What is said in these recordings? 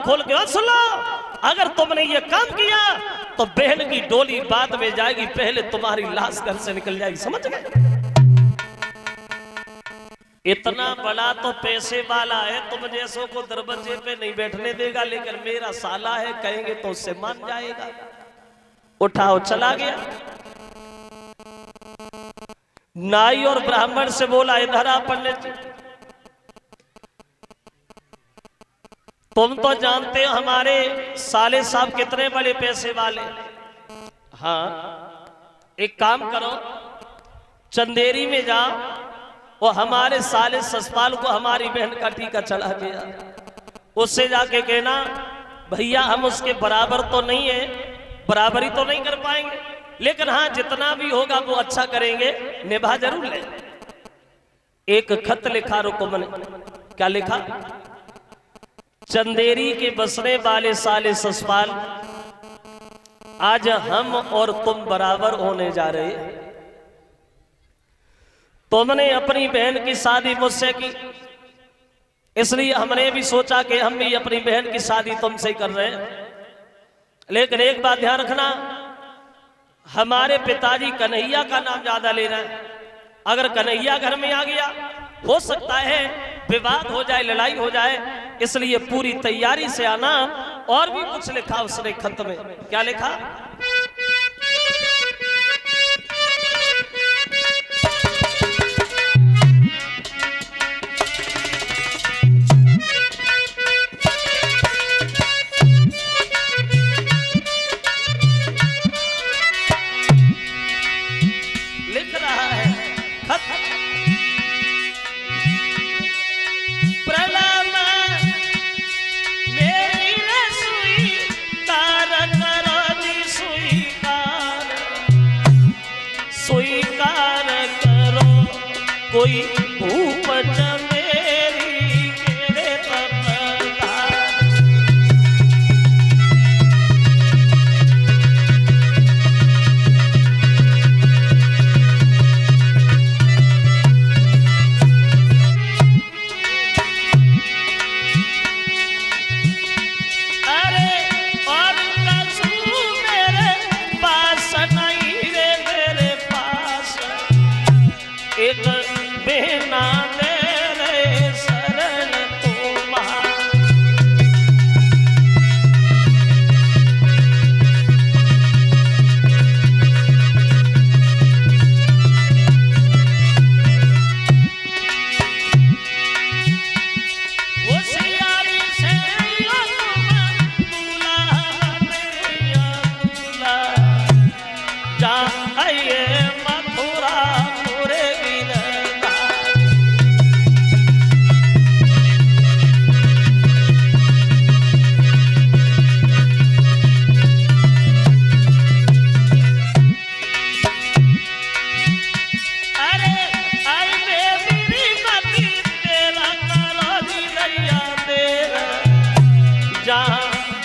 खोल के सुन लो, अगर तुमने ये काम किया तो बहन की डोली बाद में जाएगी, पहले तुम्हारी लाश घर से निकल जाएगी। समझ गए? इतना बड़ा तो पैसे वाला है, तुम जैसों को दरवाजे पे नहीं बैठने देगा, लेकिन मेरा साला है कहेंगे तो उससे मान जाएगा। उठाओ, चला गया। नाई और ब्राह्मण से बोला, इधर आ पंडित जी, तुम तो जानते हो हमारे साले साहब कितने बड़े पैसे वाले। हाँ, एक काम करो, चंदेरी में जाओ और हमारे साले ससपाल को हमारी बहन का टीका चढ़ा दिया। उससे जाके कहना, भैया हम उसके बराबर तो नहीं है, बराबरी तो नहीं कर पाएंगे, लेकिन हाँ जितना भी होगा वो अच्छा करेंगे, निभा जरूर ले। एक खत लिखा, रुको मैंने क्या लिखा, चंदेरी के बसने वाले साले ससपाल, आज हम और तुम बराबर होने जा रहे हैं। तुमने अपनी बहन की शादी मुझसे की, इसलिए हमने भी सोचा कि हम भी अपनी बहन की शादी तुमसे कर रहे हैं। लेकिन एक बात ध्यान रखना, हमारे पिताजी कन्हैया का नाम ज्यादा ले रहे हैं। अगर कन्हैया घर में आ गया, हो सकता है विवाद हो जाए, लड़ाई हो जाए, इसलिए पूरी तैयारी से आना। और भी कुछ लिखा उसने खत में, क्या लिखा, कोई उपज मेरी केरे तपदार। अरे और कसू मेरे पास नहीं रे, मेरे पास एक बेना दे रे शरण तुम्हारा। होशियारी से जा आइए मथुरा पूरे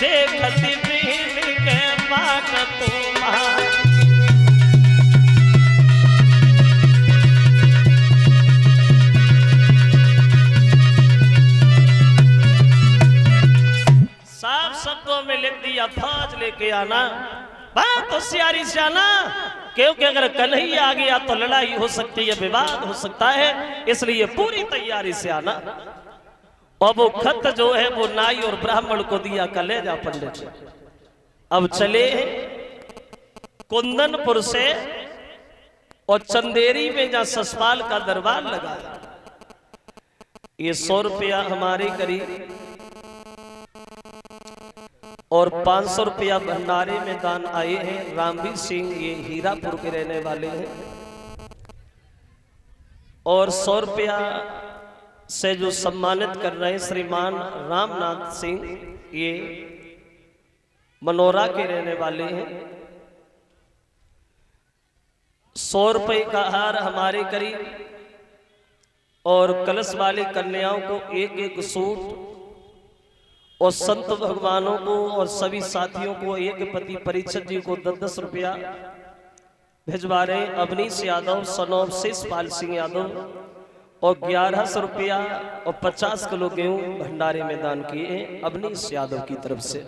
देखती बिन के बाट तुम्हारा। साफ शब्दों में लिख दिया, फौज लेके आना, बात होशियारी से आना, क्योंकि अगर कन्हैया आ गया तो लड़ाई हो सकती है, विवाद हो सकता है, इसलिए पूरी तैयारी से आना। और वो खत जो है वो नाई और ब्राह्मण को दिया, कले जा पंडित। अब चले कुंदनपुर से और चंदेरी में जहां ससपाल का दरबार लगा, ये 100 रुपया हमारे करीब और 500 रुपया भंडारे में दान आए हैं। रामवीर सिंह ये हीरापुर के रहने वाले हैं, और 100 रुपया से जो सम्मानित कर रहे हैं श्रीमान रामनाथ सिंह, ये मनोरा के रहने वाले हैं। 100 रुपए का हार हमारे करीब, और कलश वाली कन्याओं को एक एक सूट, और संत भगवानों को और सभी साथियों को एक पति परिषद जी को 10-10 रुपया भिजवा रहे। अवनीश यादव, सनौब शेषपाल सिंह यादव और 1100 रुपया और 50 किलो गेहूं भंडारे में दान किए अवनीश यादव की तरफ से।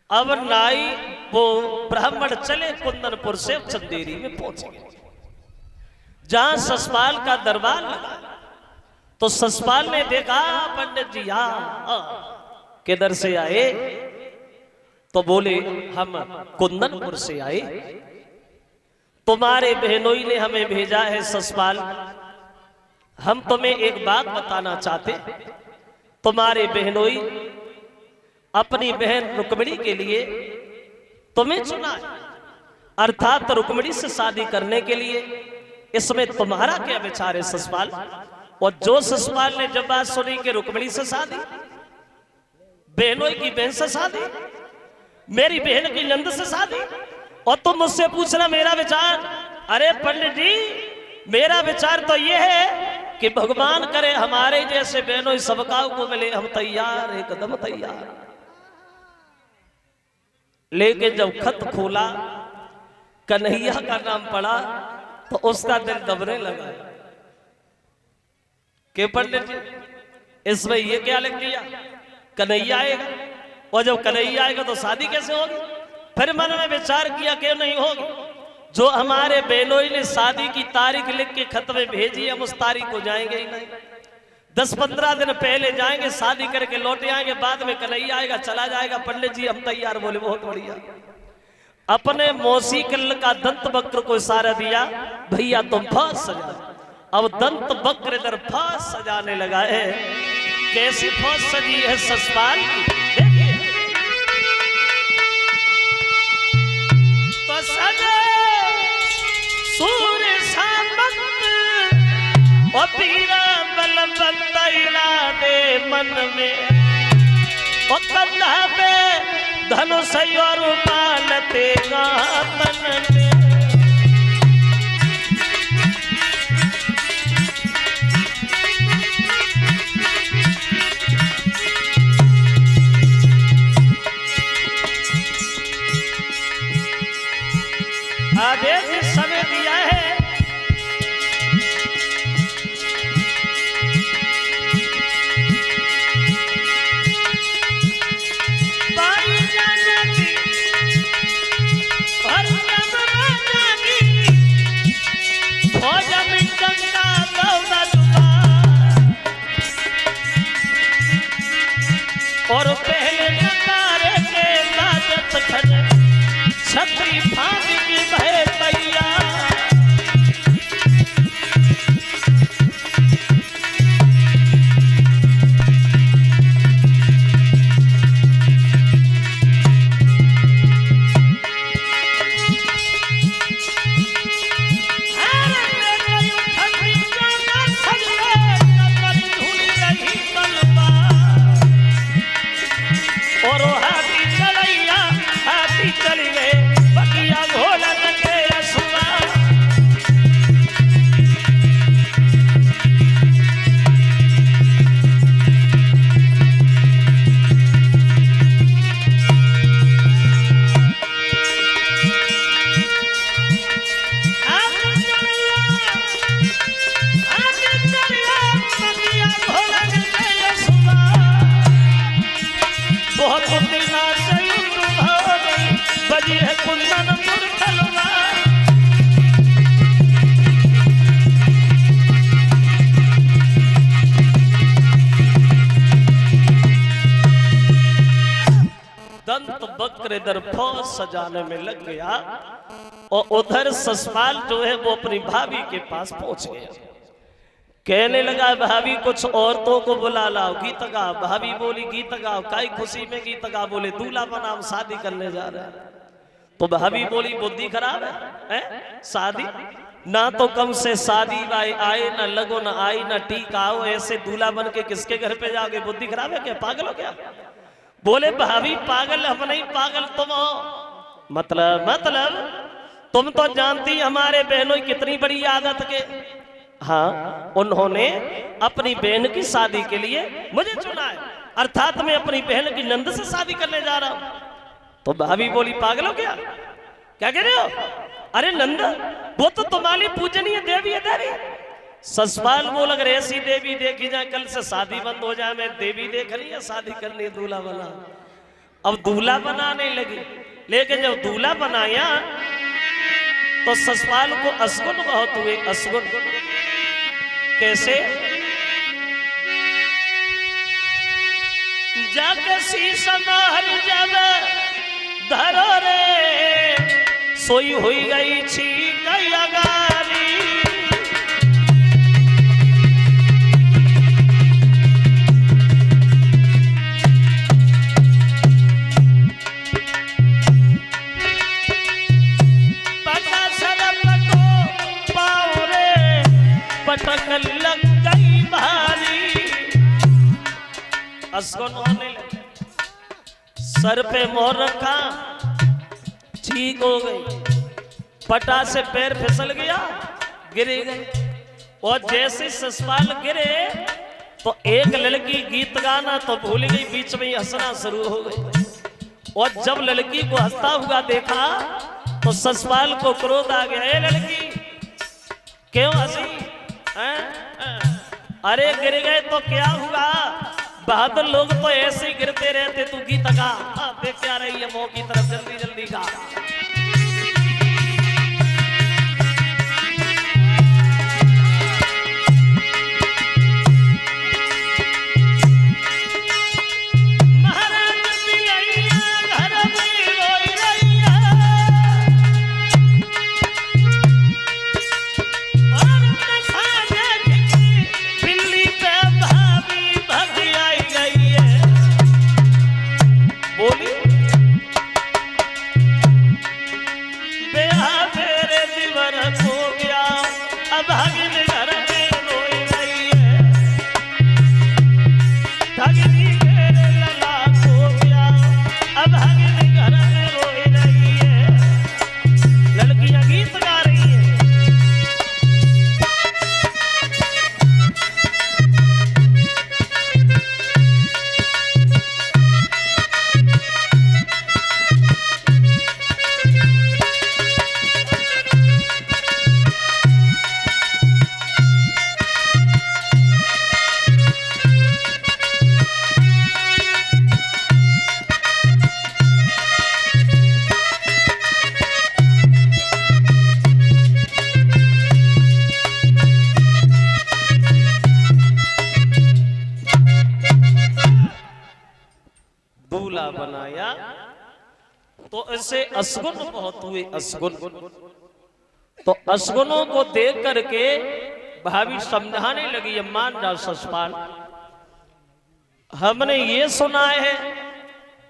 अब नाई वो ब्राह्मण चले कुंदनपुर से चंदेरी में पहुंच गए, जहां ससपाल का दरबार लगा। तो ससपाल ने देखा पंडित जी किधर से आए? तो बोले हम कुंदनपुर से आए, तुम्हारे बहनोई ने हमें भेजा है ससपाल, हम तुम्हें एक बात बताना चाहते। तुम्हारे बहनोई अपनी बहन रुक्मिणी के लिए तुम्हें चुना है, अर्थात रुक्मिणी से शादी करने के लिए। इसमें तुम्हारा क्या विचार है ससपाल? और जो ससपाल ने जब बात सुनी कि रुक्मिणी से शादी, बहनोई की बहन से शादी, मेरी बहन की नंद से शादी, और तुम मुझसे पूछना मेरा विचार। अरे पंडित जी, मेरा विचार तो यह है कि भगवान करे हमारे जैसे बहनों सबकाओं को मिले, हम तैयार, एकदम तैयार। लेकिन जब खत खोला, कन्हैया का नाम पड़ा, तो उसका दिल दबने लगा कि पंडित जी इसमें ये क्या लिख दिया, कन्हैया आएगा, और जब कन्हैया आएगा तो शादी कैसे होगी? फिर मन में विचार किया क्यों नहीं होगी। जो हमारे बेनोई ने शादी की तारीख लिख के खत में भेजी, हम उस तारीख को जाएंगे ही नहीं। 10-15 दिन पहले जाएंगे, शादी करके लौटे आएंगे, बाद में कन्हैया आएगा, चला जाएगा। पंडित जी हम तैयार। बोले बहुत बढ़िया। अपने मौसी कल का दंत वक्र को इशारा दिया, भैया तुम फांस सजा। अब दंत वक्र इधर फांस सजाने लगा है। कैसी फांस सजी है ससपाल की, देखिए। तो सजे सूर्य सामंत और पीरा बलबंतैला दे मन में, और कंधा पे धनुष और पालते गातन में। आदेश समय दिया है, और पहले नकारे के लाजत खन छतरी फांद की भय तैयार। और हाथी चलैया, हाथी चली गए, बकिया घोड़ा के असुआ। बहुत दिना से हो गई, बजी है कुंदनपुर तलवार। दंत वक्र इधर फौज सजाने में लग गया, और उधर ससपाल जो है वो अपनी भाभी के पास पहुंच गया। कहने लगा भाभी कुछ औरतों को बुला लाओ, गीत गाओ। भाभी बोली गीत गाओ, काई खुशी में गीत गाओ। बोले दूल्हा बना, हम शादी करने जा रहे हैं। तो भाभी बोली बुद्धि खराब है? शादी ना तो कम से शादी आए, ना लगो ना आई, ना टीका आओ, ऐसे दूल्हा बन के किसके घर पे जाओगे? बुद्धि खराब है क्या? पागल हो क्या? बोले भाभी पागल हम नहीं, पागल तुम हो। मतलब तुम तो जानती हमारे बहनों की कितनी बड़ी आदत के। हाँ, उन्होंने अपनी बहन की शादी के लिए मुझे चुना है, अर्थात मैं अपनी बहन की नंद से शादी करने जा रहा हूं। तो भाभी बोली पागल हो क्या? क्या कह रहे हो? अरे नंद वो तो तुम्हारी पूजनीय देवी है, देवी ससपाल बोल अगर ऐसी देवी देखी जाए कल से शादी बंद हो जाए, मैं देवी देख रही है शादी करनी है दूल्हा बना। अब दूल्हा बनाने लगी, लेकिन जब दूल्हा बनाया तो ससपाल को असगुन बहुत हुए। असगुन कैसे? जाके शीशमहल जब धरो रे सोई हुई गई छी कई अगारी। पटा सरप को पाओ रे पटक लग गई भारी। असगुन होने लगे, सर पे मोहर रखा, ठीक हो गई। पटा से पैर फिसल गया, गिरे गए। और जैसे ससपाल गिरे तो एक लड़की गीत गाना तो भूल गई, बीच में ही हंसना शुरू हो गई। और जब लड़की को हंसता हुआ देखा तो ससपाल को क्रोध आ गया। ए लड़की क्यों हंसी? अरे गिर गए तो क्या हुआ? बहादुर लोग तो ऐसे ही गिरते रहते, तू गीत गा। देख क्या रही है मुंह की तरफ, जल्दी जल्दी गा। बनाया तो ऐसे असगुन बहुत हुए। असगुन तो असगुनों को देख करके भाभी समझाने लगी, मान जा ससपाल, हमने ये सुना है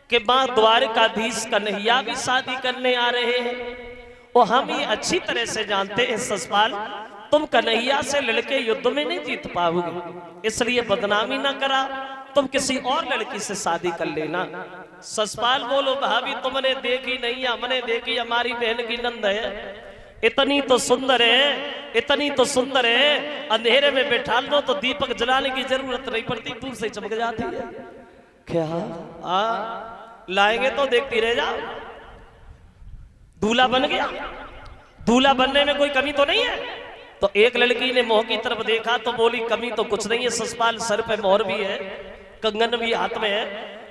कि मां द्वारकाधीश कन्हैया भी शादी करने आ रहे हैं, और हम ये अच्छी तरह से जानते हैं ससपाल, तुम कन्हैया से लड़के युद्ध में नहीं जीत पाओगे, इसलिए बदनामी ना करा, तुम किसी और लड़की से शादी कर लेना। ससपाल बोलो, भाभी तुमने देखी नहीं, हमने देखी, हमारी बहन की नंद है, इतनी तो सुंदर है, इतनी तो सुंदर है, अंधेरे में बैठा लो तो दीपक जलाने की जरूरत नहीं पड़ती, दूर से चमक जाती है। क्या लाएंगे तो देखती रह जाओ। दूल्हा बन गया, दूल्हा बनने में कोई कमी तो नहीं है। तो एक लड़की ने मोह की तरफ देखा तो बोली, कमी तो कुछ नहीं है ससपाल, सर पे मोहर भी है, कंगन भी हाथ में है,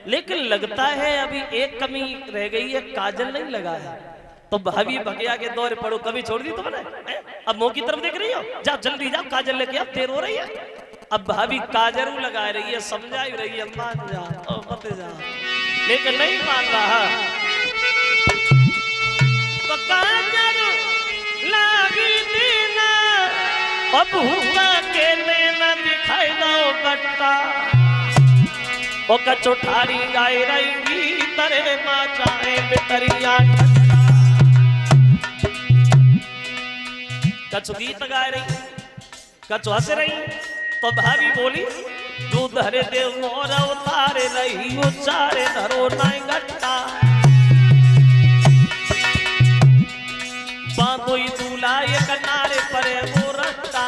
लेकिन लगता है अभी एक कमी रह गई है, काजल नहीं लगा है। तो भाभी बगिया के दौर पड़ो, कभी छोड़ दी तुमने? अब मुंह की तरफ देख रही हो, जाओ जल्दी जाओ काजल लेके आओ, देर हो रही है। अब भाभी काजल लगा रही है, समझा ही रही है, मान जा मत जा, लेकिन नहीं मान रहा। तो काजल लागी दीना, अब हुआ के नैना दिखाई दो बट्टा, ओ कचौठारी गाय रही तरे माँ चाहे बितरिया, कछु गीत गा रही, कछु हंस रही। तो भाभी बोली, दूध हरे देव मोर उतारे नहीं, उचारे धरो नाई गट्टा, बांधोई दूल्हा ये कनारे परे वो रट्टा,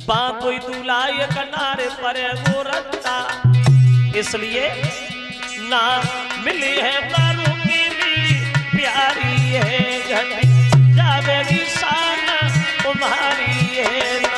बांधोई दूल्हा ये कनारे परे वो रट्टा, इसलिए ना मिली है बारू की मिली प्यारी है, घट जावेगी शान तुम्हारी है।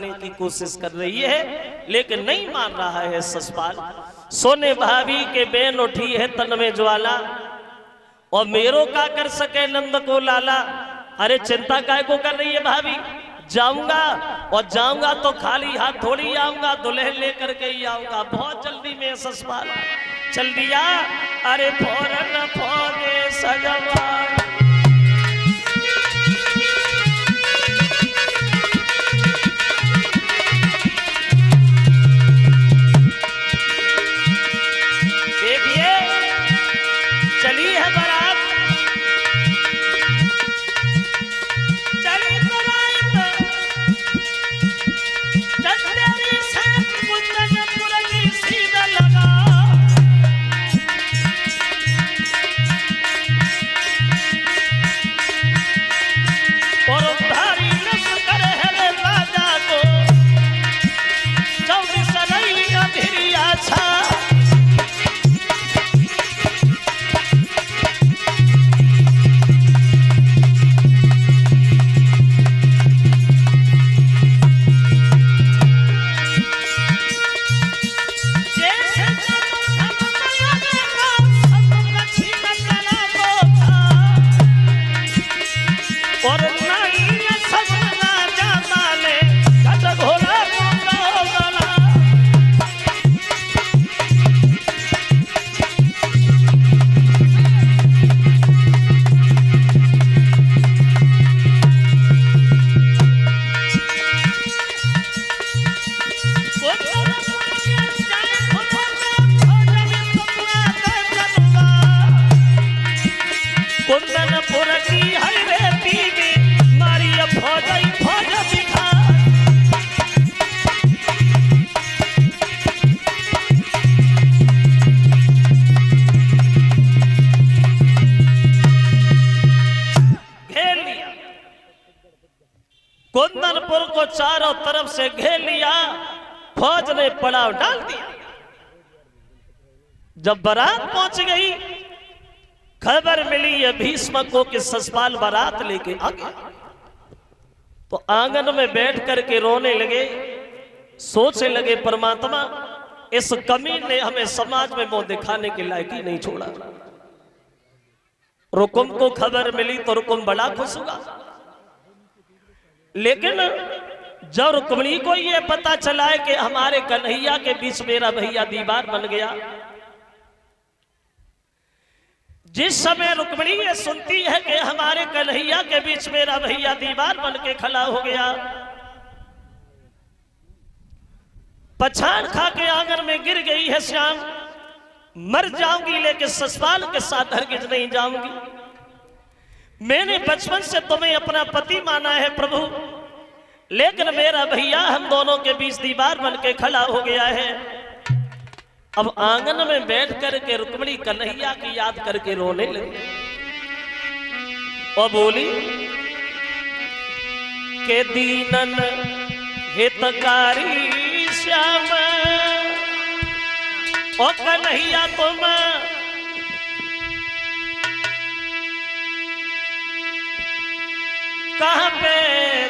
छुपाने की कोशिश कर रही है, लेकिन नहीं मान रहा है ससपाल। सोने भाभी के बेन उठी है तन में ज्वाला, और मेरो का कर सके नंद को लाला। अरे चिंता काय को कर रही है भाभी, जाऊंगा और जाऊंगा तो खाली हाथ थोड़ी आऊंगा, दुल्हन लेकर के ही आऊंगा। बहुत जल्दी में ससपाल चल दिया। अरे फौरन फौजे सजवा, देखिए चली है बारात, चली बारात चंदेरी से कुंदनपुर की सीधा लगा। और उधारी लश्कर है राजा को, चौदी सनैया धिरिया छा। और नहीं सजना जाता ले गज घोड़ा गोला। कुंदनपुर की हर रेती में मारी फौज दिखा। घेर लिया कुंदनपुर को, चारों तरफ से घेर लिया, फौज ने पड़ाव डाल दिया। जब बारात पहुंच गई, खबर मिली है भीष्म को कि ससपाल बारात लेके आ गया। तो आंगन में बैठ करके रोने लगे, सोचने लगे परमात्मा इस कमी ने हमें समाज में मुंह दिखाने के लायक ही नहीं छोड़ा। रुकुम को खबर मिली तो रुकुम बड़ा खुश हुआ, लेकिन जब रुक्मिणी को यह पता चला है कि हमारे कन्हैया के बीच मेरा भैया दीवार बन गया, जिस समय रुक्मिणी ये सुनती है कि हमारे कन्हैया के बीच मेरा भैया दीवार बन के खड़ा हो गया, पछाड़ खा के आंगन में गिर गई है। श्याम मर जाऊंगी लेकिन ससपाल के साथ हरगिज नहीं जाऊंगी। मैंने बचपन से तुम्हें अपना पति माना है प्रभु, लेकिन मेरा भैया हम दोनों के बीच दीवार बन के खड़ा हो गया है। अब आंगन में बैठ करके रुक्मिणी कन्हैया की याद करके रोने लगी और बोली के दीनन हितकारी श्याम ओ कन्हैया तुम कहाँ पे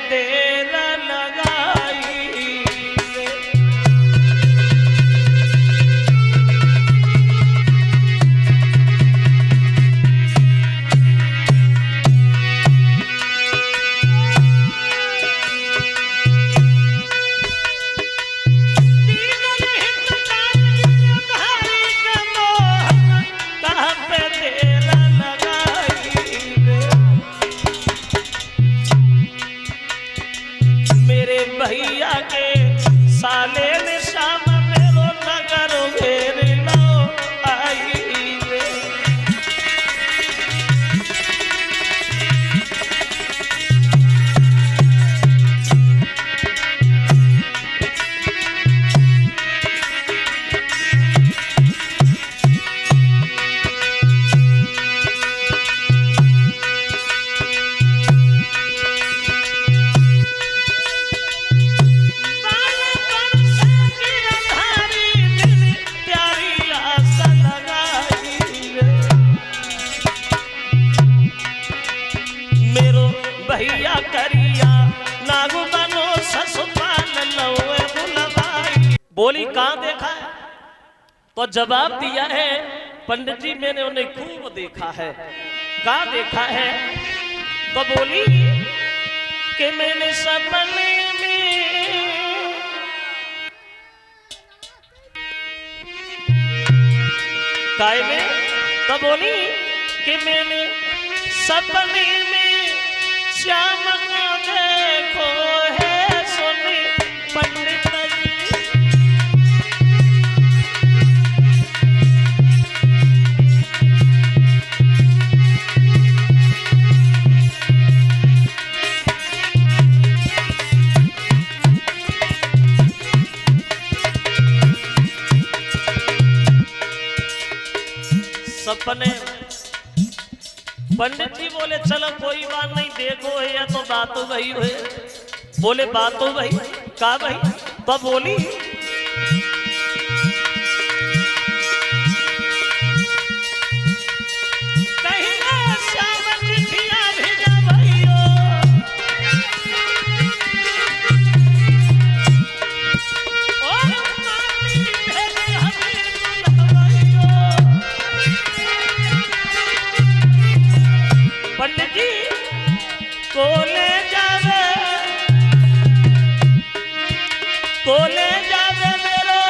देर लगाई। भैया के साले ने शाम मेरो नगर मेरे लो आई रे। भैया करिया नागु बनो ससुपाल बोली कहां देखा है? तो जवाब दिया है पंडित जी मैंने उन्हें खूब देखा है। कहां देखा है? तो बोली कि मैंने सपने में काय में। तो बोली कि मैंने सपने में श्याम को देखो है सुनी पंडित जी। सपने पंडित जी बोले चलो कोई बात नहीं देखो है या तो बात हो गई है। बोले बात हो गई कहा भाई? तो बोली कहीं ना श्याम चिट्ठियां भेजा भैयो और मामी भेजे हमें भैयो। पंडित जी कोले जावे मेरो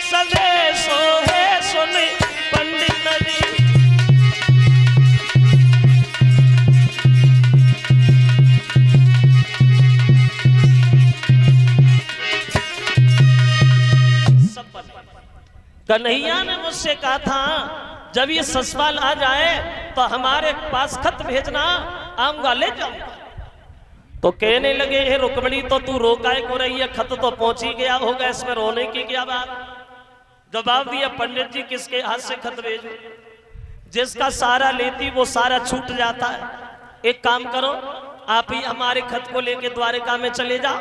संदेशो है सुनी पंडित जी। कन्हैया ने मुझसे कहा था जब ये ससुराल आ जाए तो हमारे पास खत भेजना, आऊंगा ले जाऊंगा। तो कहने लगे हे रुक्मिणी तो तू रोकाए को रही है, खत तो पहुंच ही गया होगा, इसमें रोने की क्या बात? जवाब दिया पंडित जी किसके हाथ से खत भेजूं? जिसका सारा लेती वो सारा छूट जाता है। एक काम करो आप ही हमारे खत को लेके द्वारिका में चले जाओ।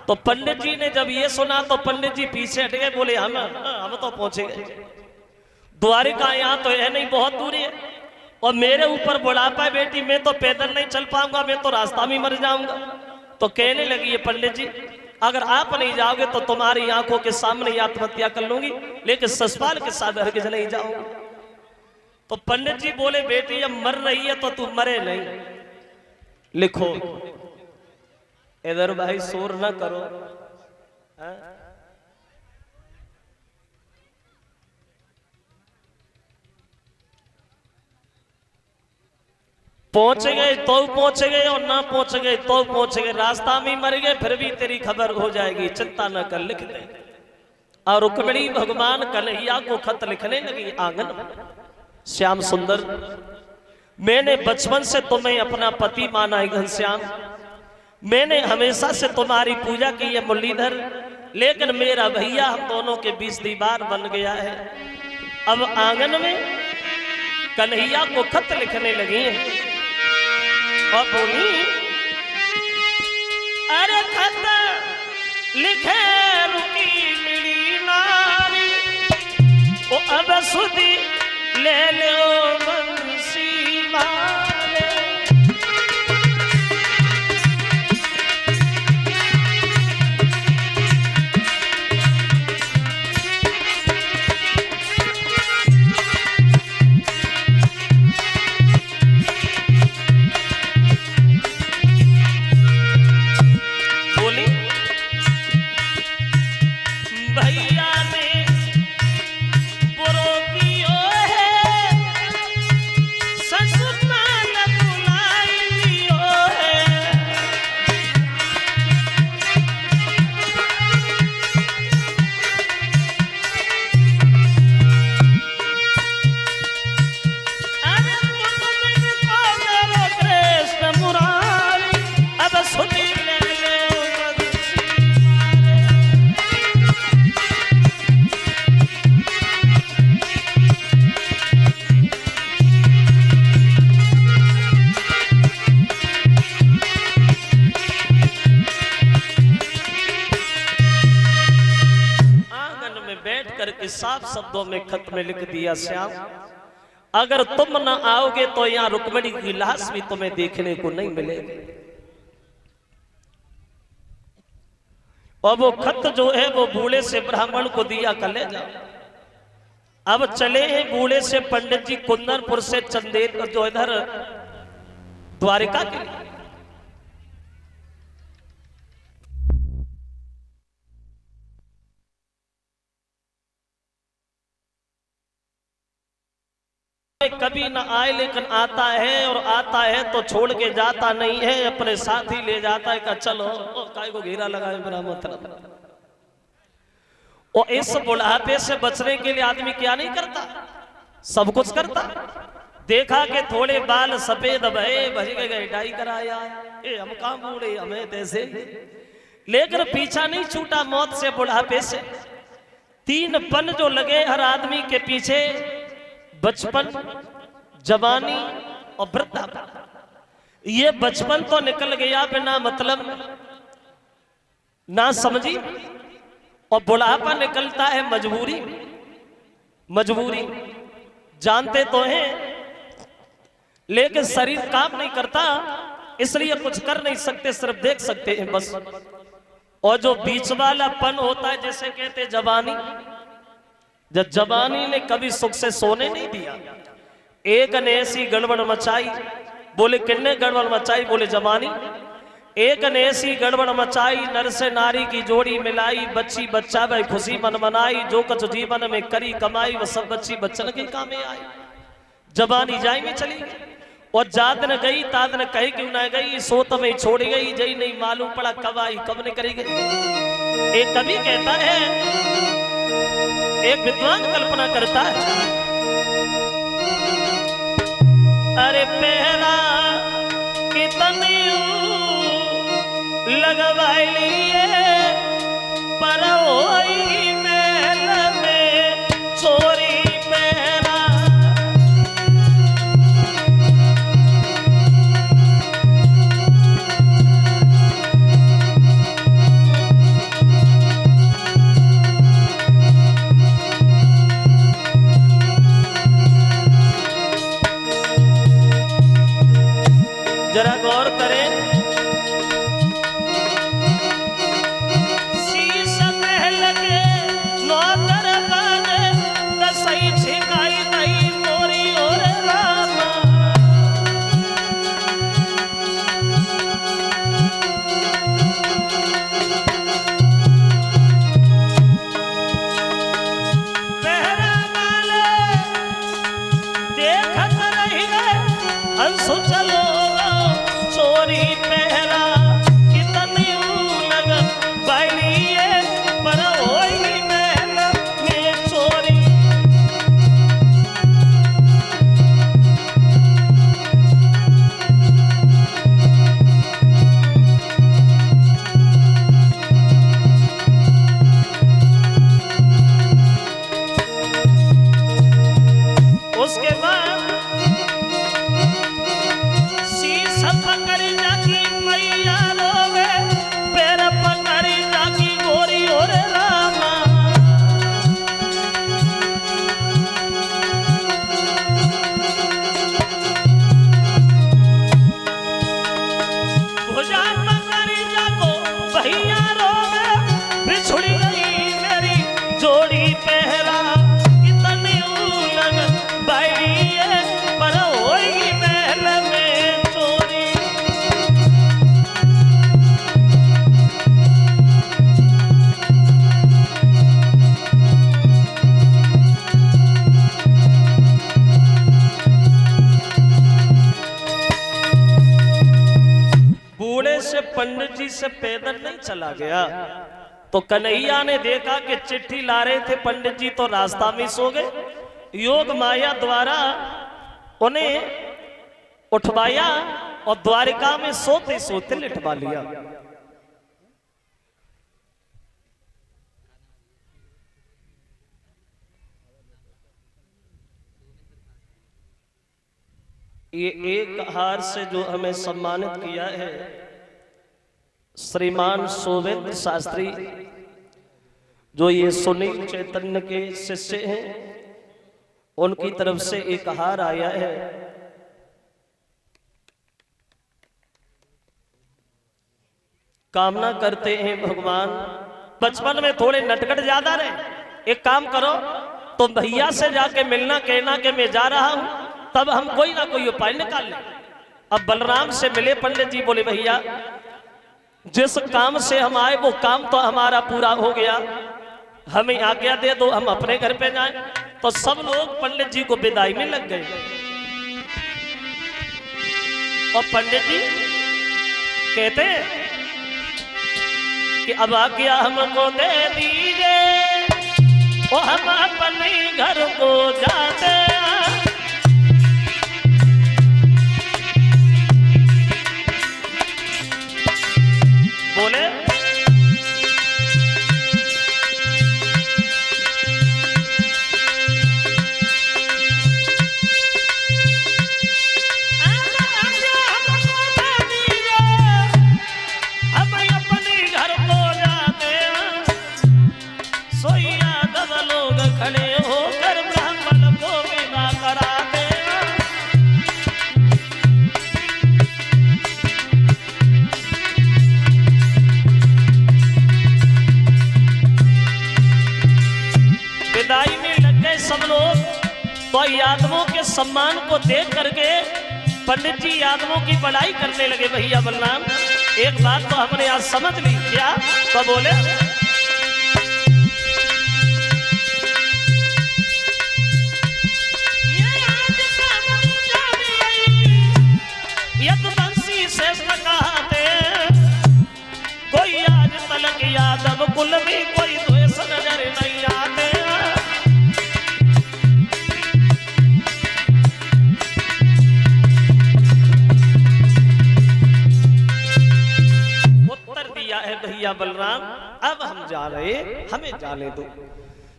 तो पंडित जी ने जब ये सुना तो पंडित जी पीछे हट गए, बोले हम तो पहुंचेंगे। द्वारिका यहाँ तो है नहीं, बहुत दूर है, और मेरे ऊपर बुढ़ापा है बेटी, मैं तो पैदल नहीं चल पाऊंगा, मैं तो रास्ता में मर जाऊंगा। तो कहने लगी है पंडित जी अगर आप नहीं जाओगे तो तुम्हारी आंखों के सामने ही आत्महत्या कर लूंगी, लेकिन ससुराल के साथ हरगिज नहीं जाऊंगी। तो पंडित जी बोले बेटी अब मर रही है तो तू मरे नहीं। लिखो इधर भाई शोर ना करो। पहुंच गए तो पहुंच गए और ना पहुंच गए तो पहुंच गए, रास्ता में मर गए फिर भी तेरी खबर हो जाएगी, चिंता न कर। लिख दे। और रुक्मिणी भगवान कन्हैया को खत लिखने लगी आंगन में। श्याम सुंदर मैंने बचपन से तुम्हें अपना पति माना है घनश्याम, मैंने हमेशा से तुम्हारी पूजा की है मुरलीधर, लेकिन मेरा भैया हम दोनों के बीच दीवार बन गया है। अब आंगन में कन्हैया को खत लिखने लगी है और बोली अरे खत लिखे रुकी मिली नारी ओ अब सुधी ले लो बंसी मारे। साफ शब्दों में खत में लिख दिया श्याम अगर तुम न आओगे तो यहाँ रुक्मिणी की लाश भी तुम्हें देखने को नहीं मिलेगी। और वो खत जो है वो बूढ़े से ब्राह्मण को दिया, कर ले जाओ। अब चले हैं बूढ़े से पंडित जी कुंदनपुर से चंदेर जो इधर द्वारिका के लिए। कभी ना आए लेकिन आता है, और आता है तो छोड़ के जाता नहीं है, अपने साथ ही ले जाता है कि चलो काय को घेरा लगाए मेरा मतलब। और इस बुढ़ापे से बचने के लिए आदमी क्या नहीं करता, सब कुछ करता। देखा कि थोड़े बाल सफेद भये भज गए डाई कराया, ए हम काम बूढ़े हमें तैसे, लेकिन पीछा नहीं छूटा मौत से बुढ़ापे से। 3 पन जो लगे हर आदमी के पीछे, बचपन, जवानी और वृद्धापन। ये बचपन तो निकल गया बिना मतलब ना समझी, और बुढ़ापा निकलता है मजबूरी। मजबूरी जानते तो हैं लेकिन शरीर काम नहीं करता, इसलिए कुछ कर नहीं सकते, सिर्फ देख सकते हैं बस। और जो बीच वाला पन होता है, जैसे कहते जवानी, जब जवानी ने कभी सुख से सोने नहीं दिया। एक ने ऐसी गड़बड़ मचाई, बोले किन्ने गड़बड़ मचाई, बोले जवानी। एक ने ऐसी गड़बड़ मचाई, नर से नारी की जोड़ी मिलाई, बच्ची बच्चा भाई खुशी मन मनाई, जो कुछ जीवन में करी कमाई वो सब बच्ची बच्चन के कामे आई। जवानी जाई में चली गई, और जात न गई तात न कही क्यों ना गई, सोत में छोड़ी गई, जई नहीं मालूम पड़ा कब आई कब नहीं करी गई। एक कवि कहता है, एक विद्वान कल्पना करता है, अरे पहला कितनी लगवाई लिए पर वही महल में चोरी पहरा। जरा गौर करें, शीश महल के नौकर बने, दसई छिकाई नहीं मोरी और रामा। पहरा वाले देखत रही गए, हंसो चलो चोरी पहरा कितनी लग बैलिए पर वही महल में चोरी। उसके बाद शीश पकड़ी जाकी मैया रोवे, पैर पकड़ी जाकी गोरी और रामा। भुजा पकड़ी जाको भैया रोवे, बिछुड़ी गई मेरी जोड़ी पहरा कितनी उलग बैलिए पर होगी महल में चोरी। बूढ़े से पंडित जी से पैदल नहीं चला गया, तो कन्हैया ने देखा कि चिट्ठी ला रहे थे पंडित जी, तो रास्ता में सो गए। योग माया द्वारा उन्हें उठवाया और द्वारिका में सोते सोते लिटवा लिया। ये एक हार से जो हमें सम्मानित किया है श्रीमान सोवेंद्र शास्त्री, जो ये सुनील चैतन्य के शिष्य हैं, उनकी तरफ से एक हार आया है। कामना करते हैं भगवान बचपन में थोड़े नटखट ज्यादा रहे, एक काम करो तो भैया से जाके मिलना, कहना कि मैं जा रहा हूं, तब हम कोई ना कोई उपाय निकाल लें। अब बलराम से मिले पंडित जी, बोले भैया जिस काम से हम आए वो काम तो हमारा पूरा हो गया, हमें आज्ञा दे दो, हम अपने घर पे जाएं। तो सब लोग पंडित जी को विदाई में लग गए और पंडित जी कहते कि अब आज्ञा हमको दे दीजिए, वो हम अपने घर को जाते हैं। बोले तो यादवों के सम्मान को देख करके पंडित जी यादवों की बड़ाई करने लगे। भैया बलराम एक बात तो हमने आज समझ ली, क्या? तो बोले यदुवंशी श्रेष्ठ कहते, कोई आज तलक यादव कुल में कोई द्वेष नजर नहीं आते। भैया बलराम अब हम जा रहे, हमें जाने दो।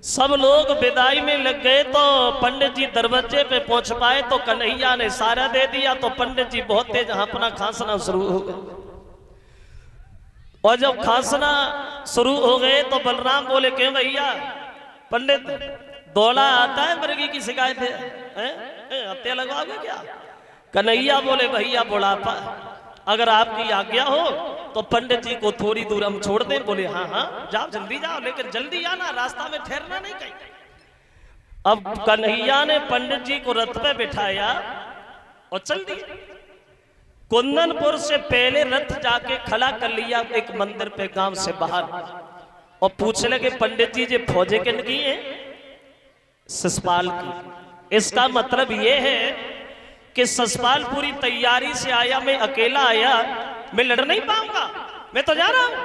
सब लोग विदाई में लग गए तो पंडित जी दरवाजे पे पहुंच पाए तो कन्हैया ने सारा दे दिया। तो पंडित जी बहुत तेज अपना खांसना शुरू हो गए और जब खांसना शुरू हो गए तो बलराम बोले क्यों भैया? पंडित दौड़ा आता है मुर्गी की शिकायत है, हत्या लगवाओगे क्या? कन्हैया बोले भैया बुढ़ापा, अगर आपकी आज्ञा हो तो पंडित जी को थोड़ी दूर हम छोड़ दें। बोले हाँ हाँ जाओ, जल्दी जाओ, लेकिन जल्दी आना, रास्ता में ठहरना नहीं कहीं। अब कन्हैया ने पंडित जी को रथ पे बिठाया और चल दिए। कुंदनपुर से पहले रथ जाके खड़ा कर लिया एक मंदिर पे गांव से बाहर और पूछने लगे पंडित जी ये फौजे किन की है? ससपाल की। इसका मतलब ये है कि ससपाल पूरी तैयारी से आया, मैं अकेला आया, मैं लड़ नहीं पाऊंगा, मैं तो जा रहा हूं।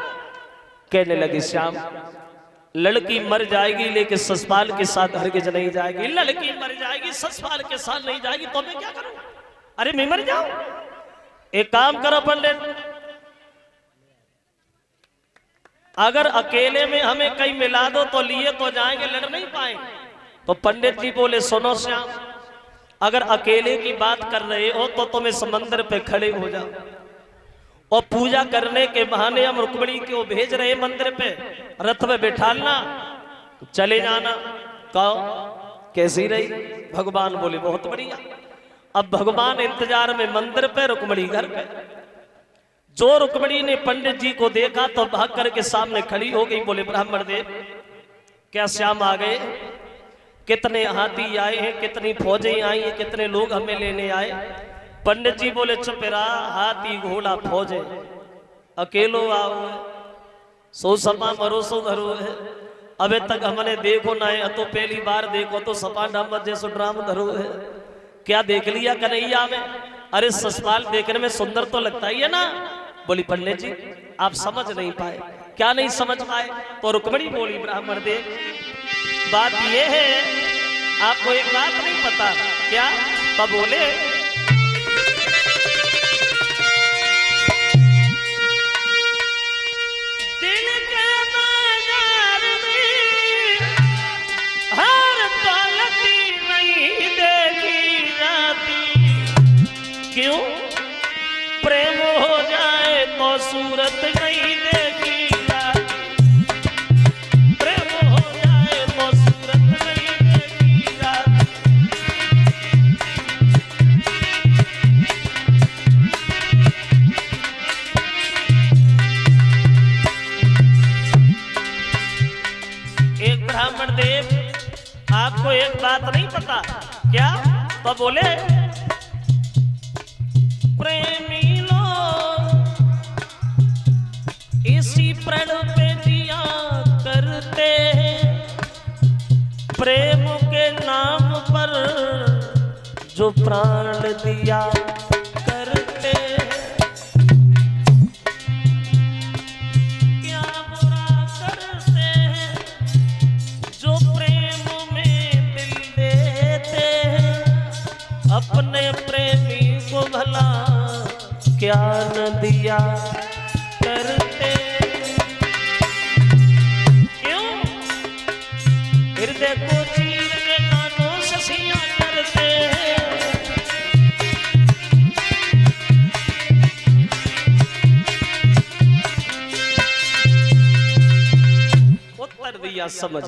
कहने लगे श्याम लड़की मर जाएगी लेकिन ससपाल के साथ हरगिज नहीं जाएगी। लड़की मर जाएगी ससपाल के साथ नहीं जाएगी तो मैं क्या करूं? अरे मैं मर जाऊं। एक काम करो पंडित, अगर अकेले में हमें कहीं मिला दो तो लिए तो जाएंगे, लड़ नहीं पाएंगे। तो पंडित जी बोले सुनो श्याम, अगर अकेले की बात कर रहे हो तो तुम इस मंदिर पे खड़े हो जाओ और पूजा करने के बहाने हम रुक्मिणी को भेज रहे मंदिर पे, रथ में बिठालना, चले जाना। कहो कैसी रही? भगवान बोले बहुत बढ़िया। अब भगवान इंतजार में मंदिर पे, रुक्मिणी घर पे। जो रुक्मिणी ने पंडित जी को देखा तो भाग करके सामने खड़ी हो गई। बोले ब्राह्मण देव क्या श्याम आ गए? कितने हाथी आए हैं, कितनी फौजें आई हैं, कितने लोग हमें लेने आए? पंडित जी बोले चुप रहा, हाथी घोड़ा फौजे अकेलो आओ, सो सपा मरो सो धरो है। अबे तक हमने देखो ना है, तो पहली बार देखो तो सपा डाम जैसो ड्राम धरो है। क्या देख लिया कन्हैया में? अरे ससपाल देखने में सुंदर तो लगता ही है ना। बोली पंडित जी आप समझ नहीं पाए। क्या नहीं समझ पाए? तो रुक्मिणी बोली ब्राह्मण देव बात ये है, आपको एक बात नहीं पता। क्या? तब बोले दिल के बाजार में हर दौलती नहीं देखी जाती। क्यों? प्रेम हो जाए तो सूरत नहीं देखी। आपको एक बात नहीं पता क्या? तो बोले प्रेमी लोग इसी प्रण पे जिया करते हैं, प्रेम के नाम पर जो प्राण दिया करते हैं, क्या बुरा करते हैं जो प्रेम में दिल देते हैं, अपने प्रेमी को भला क्या न दिया करते। क्यों हृदय को चीर के कानों से सिया करते हैं। उत्तर दिया समझ,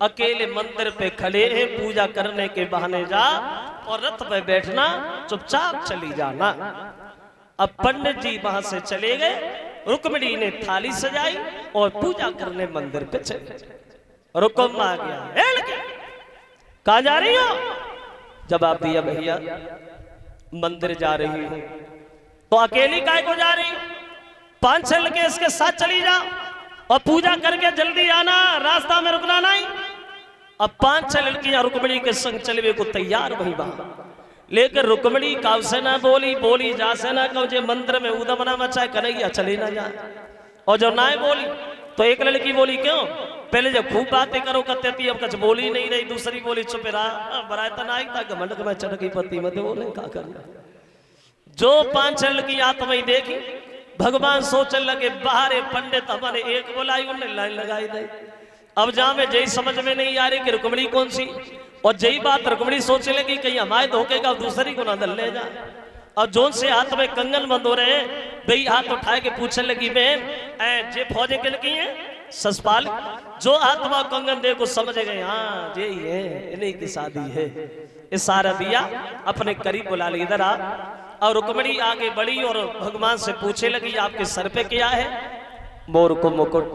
अकेले मंदिर पे खड़े हैं, पूजा करने के बहाने जा और रथ पे बैठना, चुपचाप चली जाना। अब पंडित जी वहां से चले गए, रुक्मिणी ने थाली सजाई और पूजा करने मंदिर पे चले। रुकम आ गया, कहाँ जा रही हो? जवाब दिया भैया मंदिर जा रही हूं। तो अकेली काय को जा रही? 5 लड़के इसके साथ चली जा और पूजा करके जल्दी आना, रास्ता में रुकना नहीं। अब 5-6 लड़कियां रुक्मिणी के संग चलवे को तैयार वही वहां, लेकिन रुक्मिणी काव से ना बोली जा से ना कहो जे मंदिर में उदम ना मचाए, कन्हैया चले ना जाए। और जब ना बोली तो एक लड़की बोली क्यों? पहले जब खूब बातें करो करते थी, अब कुछ बोली नहीं रही। दूसरी बोली चुप रहा, बराए तना आई था घमंड में चढ़ गई पति मत बोले का करना। जो 5-6 लड़की आत्मा देखी, भगवान सोचने लगे बाहर पंडित हमारे एक बोलाई, उन्हें लाइन लगाई दे। अब जहां में जय समझ में नहीं आ रही कि रुक्मिणी कौन सी, और जय बात रुक्मिणी सोचने लगी कहीं हमारे धोखेगा दूसरी को ना दल ले जा। और जोन से हाथ में कंगन बंद हो रहे भाई, हाथ उठाए के पूछने लगी बहन जे फौजे के लगी है ससपाल, जो आत्मा कंगन देखो समझ गए हाँ ये ही है, इन्हीं की शादी है। इशारा दिया अपने करीब बुला ली, इधर आ। और रुक्मिणी आगे बढ़ी और भगवान से पूछे लगी आपके सर पे क्या है? मोर को मुकुट,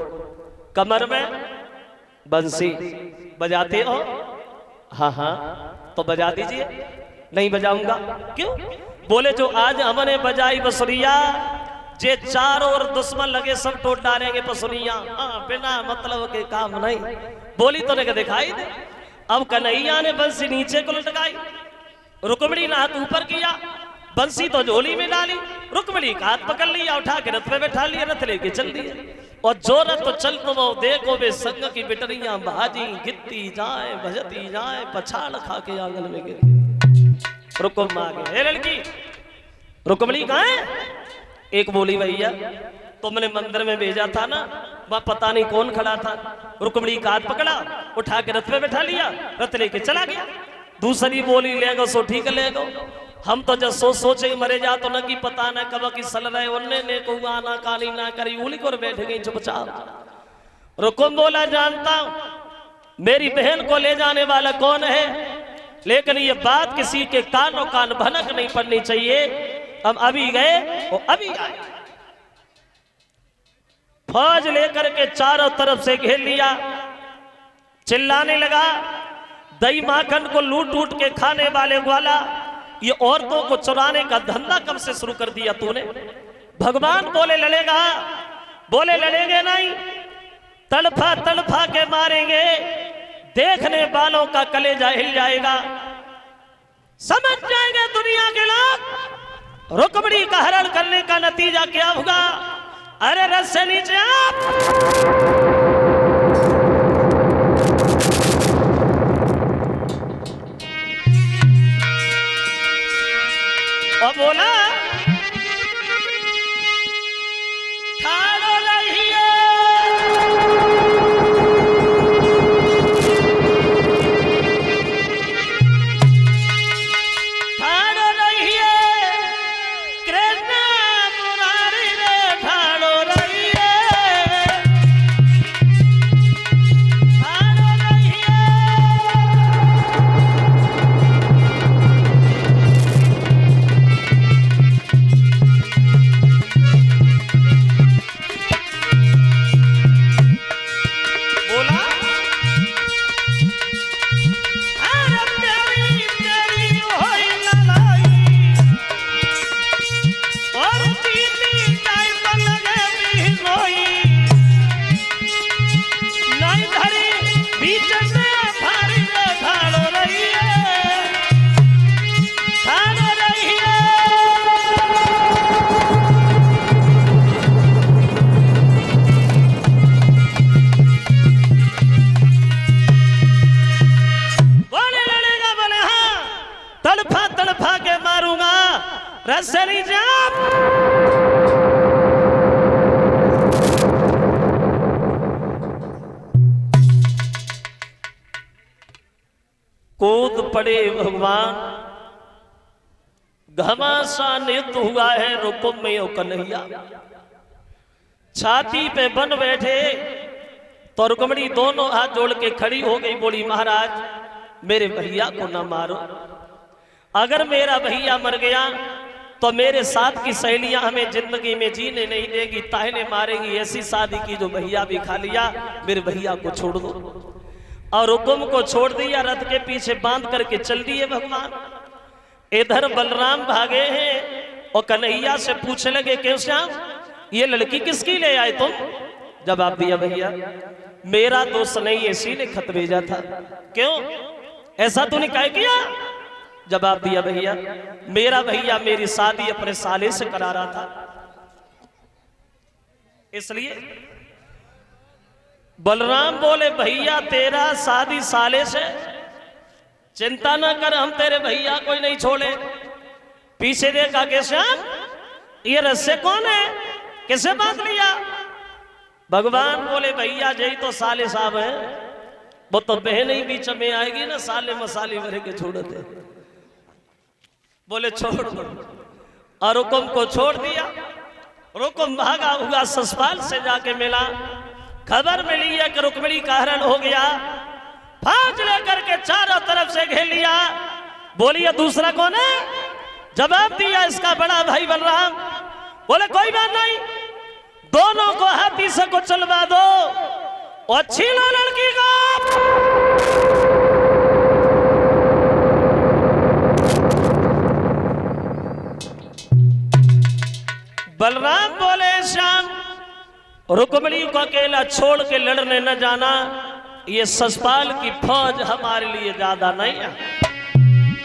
कमर में बंसी, बजाते हो? हाँ हाँ तो बजा दीजिए। नहीं बजाऊंगा। क्यों? बोले जो आज हमने बजाई बसुरिया, जे चारों ओर दुश्मन लगे सब टोट डालेंगे बसुरिया। हाँ बिना मतलब के काम नहीं। बोली तो ने दिखाई दे। अब कन्हैया ने बंसी नीचे को लटकाई, रुक्मिणी ने हाथ ऊपर किया, बंसी तो झोली में डाली, रुक्मिणी का हाथ पकड़ लिया, उठा के रथ पे बैठा लिया, रथ लेके चल दिए। और जो रथ तो चल तो वो देखो वे संग की बिटरियां भाजी, गिरती जाए भजती जाए, पछाड़ खा के आंगन में गिर। रुकम आ गए, लड़की रुक्मिणी कहाँ है? एक बोली भैया तुमने मंदिर में भेजा था ना, वहां पता नहीं कौन खड़ा था, रुक्मिणी का हाथ पकड़ा, उठा के रथ पे बैठा लिया, रथ लेके चला गया। दूसरी बोली ले गो सो ठीक ले गो, हम तो जब सोचे मरे जा तो न की पता न कब की सल रहे, उनने ने को आना कानी ना करी, उली को बैठ गई चुपचाप। रुकुम बोला जानता हूं मेरी बहन को ले जाने वाला कौन है, लेकिन ये बात किसी के कानों कान भनक नहीं पड़नी चाहिए। हम अभी गए और अभी आए, फौज लेकर के चारों तरफ से घेर लिया, चिल्लाने लगा दही माखन को लूट लूट के खाने वाले वाला, ये औरतों को चुराने का धंधा कब से शुरू कर दिया तूने? भगवान बोले लड़ेगा, बोले लड़ेंगे नहीं, तड़फा तड़फा के मारेंगे, देखने वालों का कलेजा हिल जाएगा, समझ जाएंगे दुनिया के लोग रुक्मिणी का हरण करने का नतीजा क्या होगा। अरे रथ से नीचे आप, और बोला ठाड़ो रहिए, ठाड़ो रहिए, कृष्ण मुरारी रे ठाड़ो रहिए, कूद पड़े भगवान, घमासानित हुआ है रुकुम में ओ कन्हैया। छाती पे बन बैठे तो रुक्मणी दोनों हाथ जोड़ के खड़ी हो गई, बोली महाराज मेरे भैया को ना मारो, अगर मेरा भैया मर गया तो मेरे साथ की सहेलियां हमें जिंदगी में जीने नहीं देगी, ताहने मारेगी। ऐसी शादी की जो भैया भी खा लिया, मेरे भैया को छोड़ दो। और हुकुम को छोड़ दिया, रथ के पीछे बांध करके चल दिए भगवान। इधर बलराम भागे हैं और कन्हैया से पूछने लगे क्यों श्याम ये लड़की किसकी ले आए तुम? जवाब दिया भैया मेरा दोस्त नहीं, इसी ने खत भेजा था। क्यों ऐसा तूने क्या किया? जवाब दिया भैया मेरा भैया मेरी शादी अपने साले से करा रहा था, इसलिए। बलराम बोले भैया तेरा शादी साले से, चिंता ना कर हम तेरे भैया कोई नहीं छोड़े। पीछे देखा के श्याम ये रस्से कौन है, किसे बांध लिया? भगवान बोले भैया यही तो साले साहब है, वो तो बहन ही बीच में आएगी ना, साले मसाले भरे के छोड़ते। बोले छोड़ दो, और हुकुम को छोड़ दिया। रुकुम भागा हुआ ससुराल से जाके मिला, खबर मिली है कि रुक्मिणी का हरण हो गया। फौज लेकर के चारों तरफ से घेर लिया। बोलिए दूसरा कौन है? जवाब दिया इसका बड़ा भाई बलराम। बोले कोई बात नहीं, दोनों को हाथी से को चलवा दो और छीनो लड़की को। बलराम बोले श्याम रुक्मिणी को अकेला छोड़ के लड़ने न जाना, ये ससपाल की फौज हमारे लिए ज्यादा नहीं है।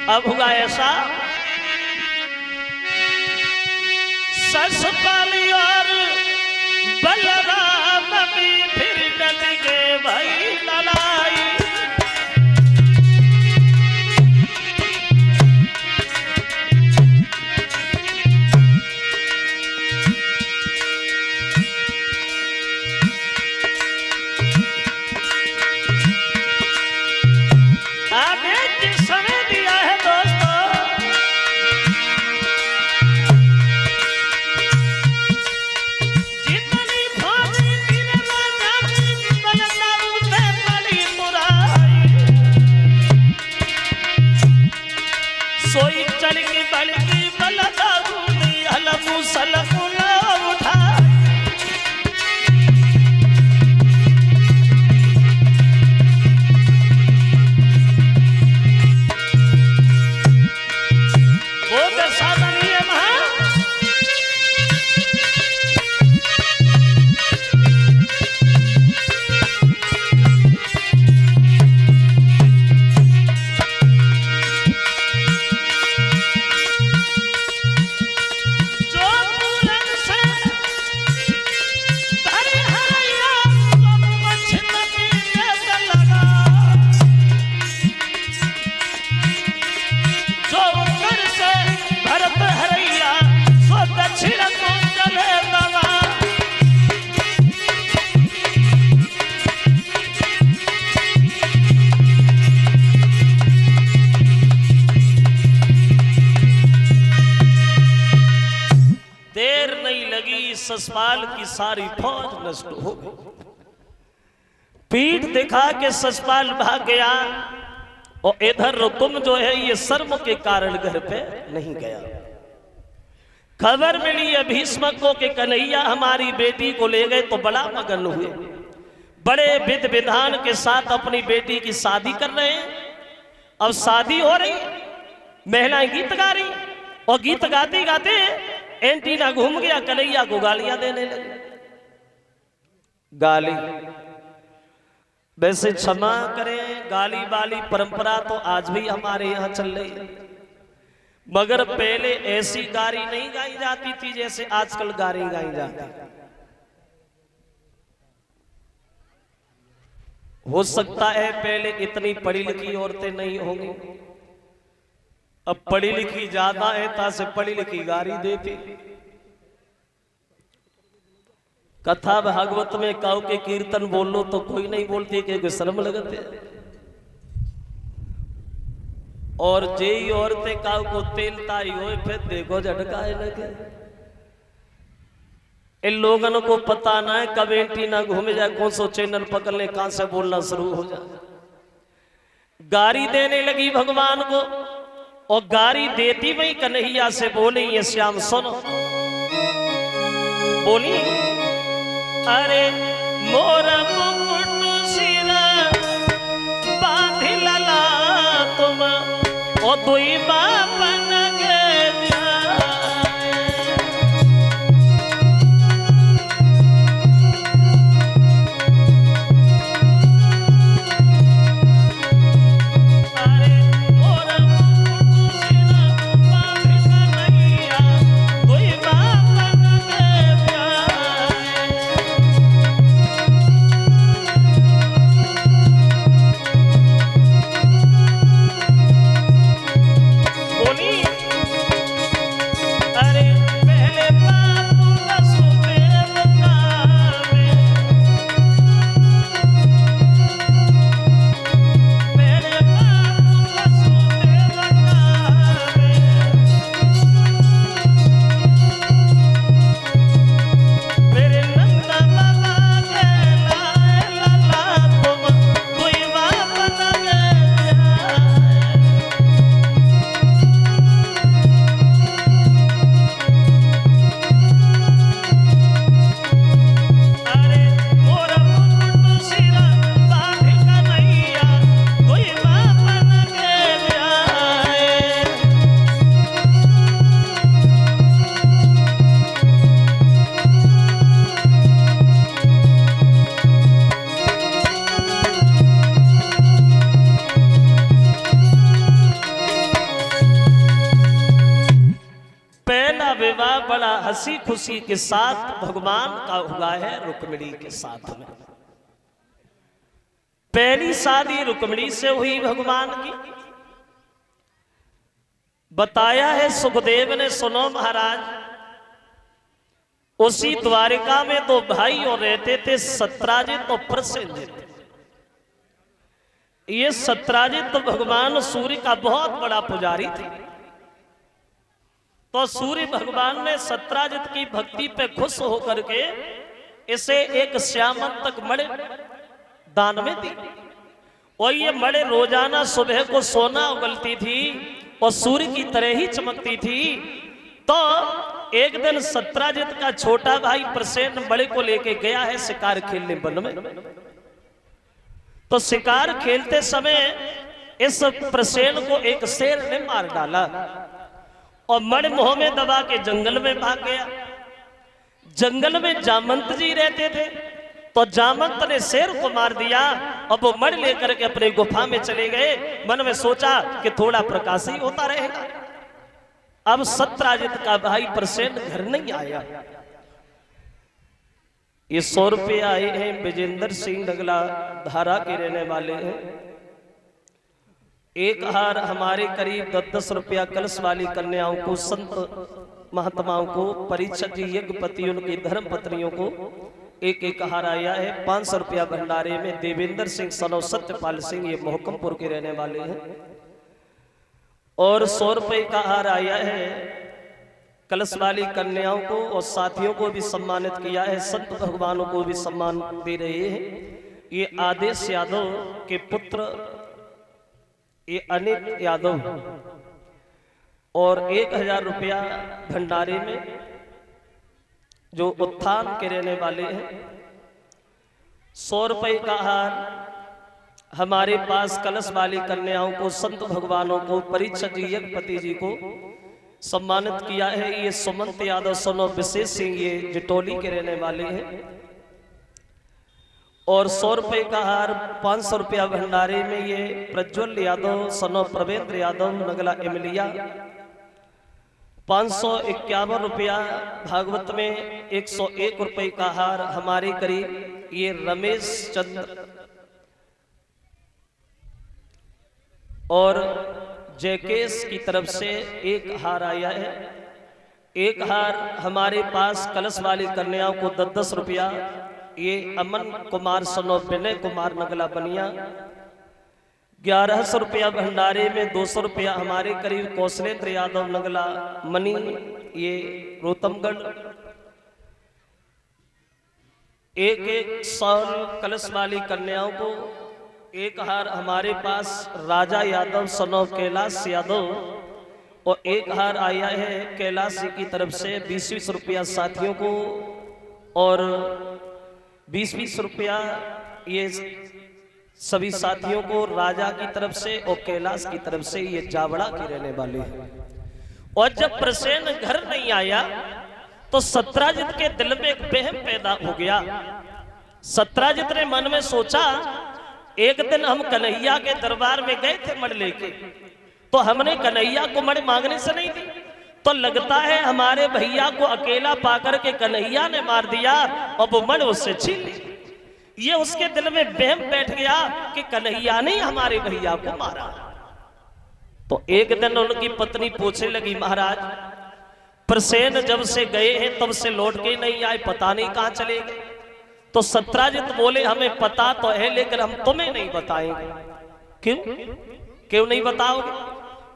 अब हुआ ऐसा, ससपाल और बलराम भी फिर डट के भाई लड़ाई। सोई चल की बलकी बलदा घूमी अलमू सलमुला उठा। वो दशा बनी है महा। ससपाल की सारी फौज नष्ट हो गई। पीठ दिखा के ससपाल भाग गया और इधर रुकुम जो है ये शर्म के कारण घर पे नहीं गया। खबर मिली है भीष्म को कि कन्हैया हमारी बेटी को ले गए, तो बड़ा मगन हुए, बड़े विध विधान के साथ अपनी बेटी की शादी कर रहे हैं। अब शादी हो रही, महिलाएं गीत गा रही और गीत गाते गाते एंटीना घूम गया, कन्हैया को गालियां देने लगे। गाली वैसे क्षमा करें, गाली वाली परंपरा तो आज भी हमारे यहाँ चल रही है, मगर पहले ऐसी गाली नहीं गाई जाती थी जैसे आजकल गाली गाई जाती। हो सकता है पहले इतनी पढ़ी लिखी औरतें नहीं होंगी, अब पढ़ी लिखी ज्यादा है, तासे पढ़ी लिखी गाली देती। कथा भागवत में काऊ के कीर्तन बोल लो तो कोई नहीं बोलती कि शर्म लगते। और जेई औरतें काऊ को तेल ताई हो फिर देखो झटकाए लगे। इन लोगों को पता ना है कब एंटीना घूम जाए, कौन सो चैनल पकड़ ले, कहां से बोलना शुरू हो जाए। गारी देने लगी भगवान को, और गारी देती वही कन्हैया से बोली, ये श्याम सुनो, बोली अरे मोरा मुकुट सिरा बांधी लला तुम ओ दुई बाप नगे बड़ा हंसी खुशी के साथ भगवान का हुआ है रुक्मिणी के साथ में। पहली शादी रुक्मिणी से हुई भगवान की। बताया है सुखदेव ने, सुनो महाराज, उसी द्वारिका में दो भाई और रहते थे, सत्राजित और प्रसेनजित। ये सत्राजित भगवान सूर्य का बहुत बड़ा पुजारी थे। तो सूर्य भगवान ने सत्राजित की भक्ति पे खुश होकर के इसे एक श्यामंतक मणि दान में दी। और ये मणि रोजाना सुबह को सोना उगलती थी और सूर्य की तरह ही चमकती थी। तो एक दिन सत्राजित का छोटा भाई प्रसेन मणि को लेके गया है शिकार खेलने वन में। तो शिकार खेलते समय इस प्रसेन को एक शेर ने मार डाला और मणि मुंह में दबा के जंगल में भाग गया। जंगल में जामंत जी रहते थे, तो जामंत ने शेर को मार दिया और वो मणि लेकर के अपने गुफा में चले गए। मन में सोचा कि थोड़ा प्रकाश ही होता रहेगा। अब सत्राजित का भाई प्रसेन घर नहीं आया। ये 100 रुपये आए हैं, विजेंद्र सिंह नगला धारा के रहने वाले हैं। एक हार हमारे करीब 10-10 रुपया कलश वाली कन्याओं को, संत महात्माओं को, परीक्षक जी यज्ञपति उनकी धर्म पत्नियों को एक एक हार आया है। 500 रुपया भंडारे में देवेंद्र सिंह सनौ सत्यपाल सिंह, ये मोहकमपुर के रहने वाले हैं। और 100 रुपये का हार आया है कलश वाली कन्याओं को, और साथियों को भी सम्मानित किया है। संत भगवानों को भी सम्मान दे रहे हैं। ये आदेश यादव के पुत्र ये अनिल यादव, और 1000 रुपया भंडारे में जो उत्थान के रहने वाले हैं। 100 रुपये का हार हमारे पास कलश वाली कन्याओं को, संत भगवानों को, परीक्षक जी यज्ञपति जी को सम्मानित किया है। ये सुमंत यादव सनो विशेष सिंह, ये जिटोली के रहने वाले हैं। और 100 रुपये का हार 500 रुपया भंडारे में ये प्रज्वल यादव सनो प्रवेंद्र यादव नगला इमलिया। 551 रुपया भागवत में 101 रुपये का हार हमारे करीब ये रमेश चंद्र और जयकेश की तरफ से एक हार आया है। एक हार हमारे पास कलश वाली कन्याओं को 10-10 रुपया, ये अमन कुमार सनो विनय कुमार नगला बनिया। 1100 रुपया भंडारे में, 200 रुपया हमारे करीब कौशलेंद्र यादव नगला मनी, ये रोतमगढ़। एक सौल कलश वाली कन्याओं को एक हार हमारे पास राजा यादव सनो कैलाश यादव, और एक हार आया है कैलाश जी की तरफ से 20-20 रुपया साथियों को, और 20-20 रुपया ये सभी साथियों को राजा की तरफ से और कैलाश की तरफ से, ये जावड़ा की रहने वाले हैं। और जब प्रसेन घर नहीं आया तो सत्राजित के दिल में एक वहम पैदा हो गया। सत्राजित ने मन में सोचा, एक दिन हम कन्हैया के दरबार में गए थे मण लेके, तो हमने कन्हैया को मण मांगने से नहीं दी, तो लगता है हमारे भैया को अकेला पाकर के कन्हैया ने मार दिया और वो मण उससे छीन ली। ये उसके दिल में वहम बैठ गया कि कन्हैया ने हमारे भैया को मारा। तो एक दिन उनकी पत्नी पूछने लगी, महाराज प्रसेन जब से गए हैं तब से लौट के नहीं आए, पता नहीं कहां चले गए। तो सत्राजित बोले, हमें पता तो है लेकिन हम तुम्हें नहीं बताएंगे। क्यों क्यों नहीं बताओगे?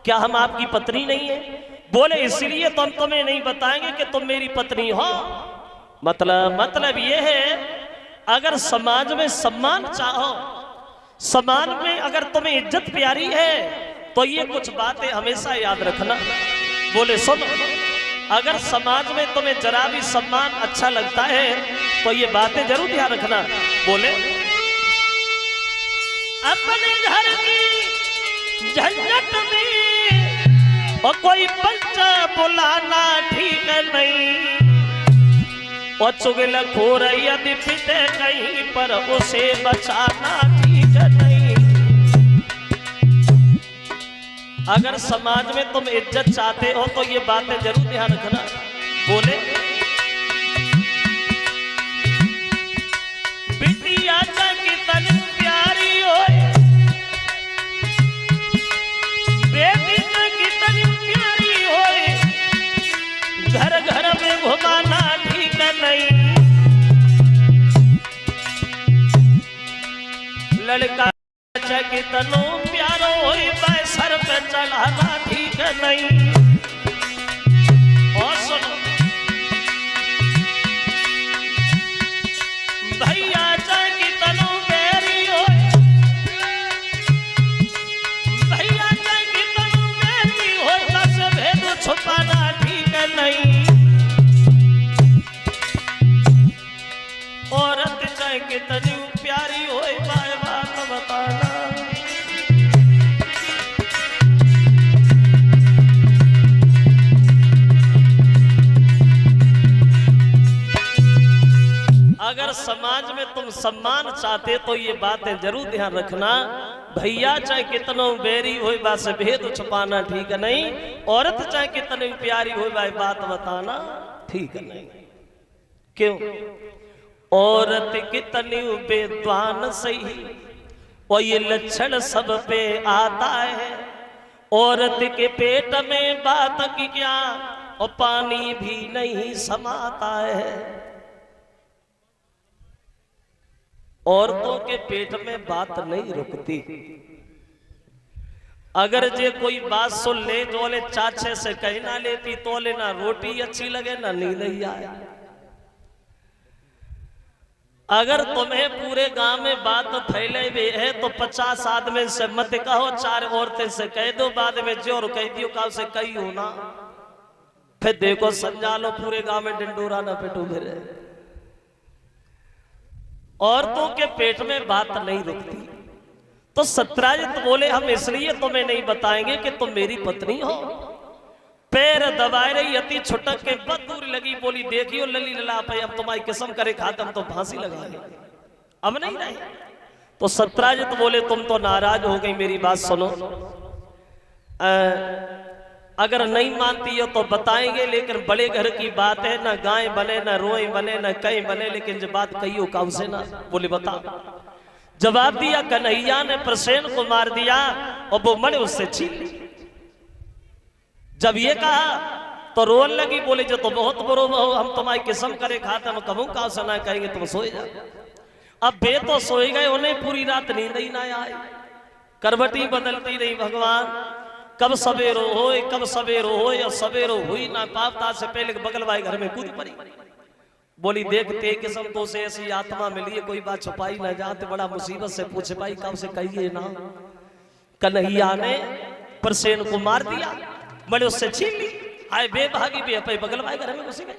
क्या हम आपकी पत्नी नहीं है? बोले इसलिए तो हम तुम्हें नहीं बताएंगे कि तुम मेरी पत्नी हो। मतलब ये है, अगर समाज में सम्मान चाहो, समाज में अगर तुम्हें इज्जत प्यारी है तो ये कुछ बातें हमेशा याद रखना। बोले सुनो, अगर समाज में तुम्हें जरा भी सम्मान अच्छा लगता है तो ये बातें जरूर ध्यान रखना। बोले अपने घर की झंझट में और कोई बच्चा बुलाना ठीक नहीं, और चुगलखोर यदि पिटे कहीं पर उसे बचाना ठीक नहीं। अगर समाज में तुम इज्जत चाहते हो तो ये बातें जरूर ध्यान रखना। बोले बिटिया की तन प्यारी हो, बेटी की तन प्यारी हो, घर घर में घुमाना ठीक नहीं। लड़का की तनो प्यारो हो, सर पे चढ़ाना ठीक नहीं। और सुनो, भैया की तनो बेरी हो, भैया की तनो बेरी हो, बस भेद छुपाना ठीक नहीं। औरत चाहे कितनी प्यारी हो, बात बताना। अगर समाज में तुम सम्मान चाहते तो ये बातें जरूर ध्यान रखना। भैया चाहे कितनो बेरी हो, बात से भेद छुपाना ठीक नहीं। औरत चाहे कितनी प्यारी हो, बात बताना ठीक नहीं। क्यों? औरत कितनी बेद्वान सही, और ये लक्षण सब पे आता है। औरत के पेट में बात की क्या, और पानी भी नहीं समाता है। औरतों के पेट में बात नहीं रुकती। अगर जे कोई बात सुन ले तो ले चाचे से कहीं ना लेती, तो ले ना रोटी अच्छी लगे ना नींद ही आए। अगर तुम्हें पूरे गांव में बात फैले हुए है तो 50 आदमी से मत कहो, 4 औरतें से कह दो, बाद में जोर कह दियो काल से कही हो ना, फिर देखो समझा लो पूरे गांव में डिंडोरा ना पिटू मेरे। औरतों के पेट में बात नहीं रुकती। तो सत्राजित बोले, हम इसलिए तुम्हें नहीं बताएंगे कि तुम मेरी पत्नी हो। पैर दबाए रही अति छुटक के बद दूर लगी, बोली देखियो लली लला पे, अब तुम्हारी किस्म करे खातम तो फांसी लगा ले, अब नहीं रहे। तो सत्राजित बोले, तुम तो नाराज हो गई, मेरी बात सुनो। अगर नहीं मानती हो तो बताएंगे, लेकिन बड़े घर की बात है, ना गाय बने ना रोए बने ना कहीं बने, लेकिन जब बात कही हो काउ से ना। बोले बता। जवाब दिया, कन्हैया ने प्रसेन को मार दिया और वो मण उससे छीन ली। जब ये कहा तो रोन लगी, बोले जो तो बहुत बड़ो हो, हम तुम्हारी किस्म करे खाते, हम कहूँ का सुना कहेंगे तुम सोए जा। अब बे तो सोए गए, उन्हें पूरी रात नींद ही ना आई, करवटी बदलती रही। भगवान कब सवेरो हो, कब सवेरो हो, या सवेरो हुई ना पापता से पहले बगल वाले घर में कूद पड़ी। बोली देखते किस्म तो से ऐसी आत्मा मिली है, कोई बात छुपाई ना जाते, बड़ा मुसीबत से पूछे भाई कब से कहिए ना। कन्हैया ने प्रसेन को मार दिया, बड़े उससे छीन ली। आए बेभागी बेपै बगल वाले घर में घुस गए,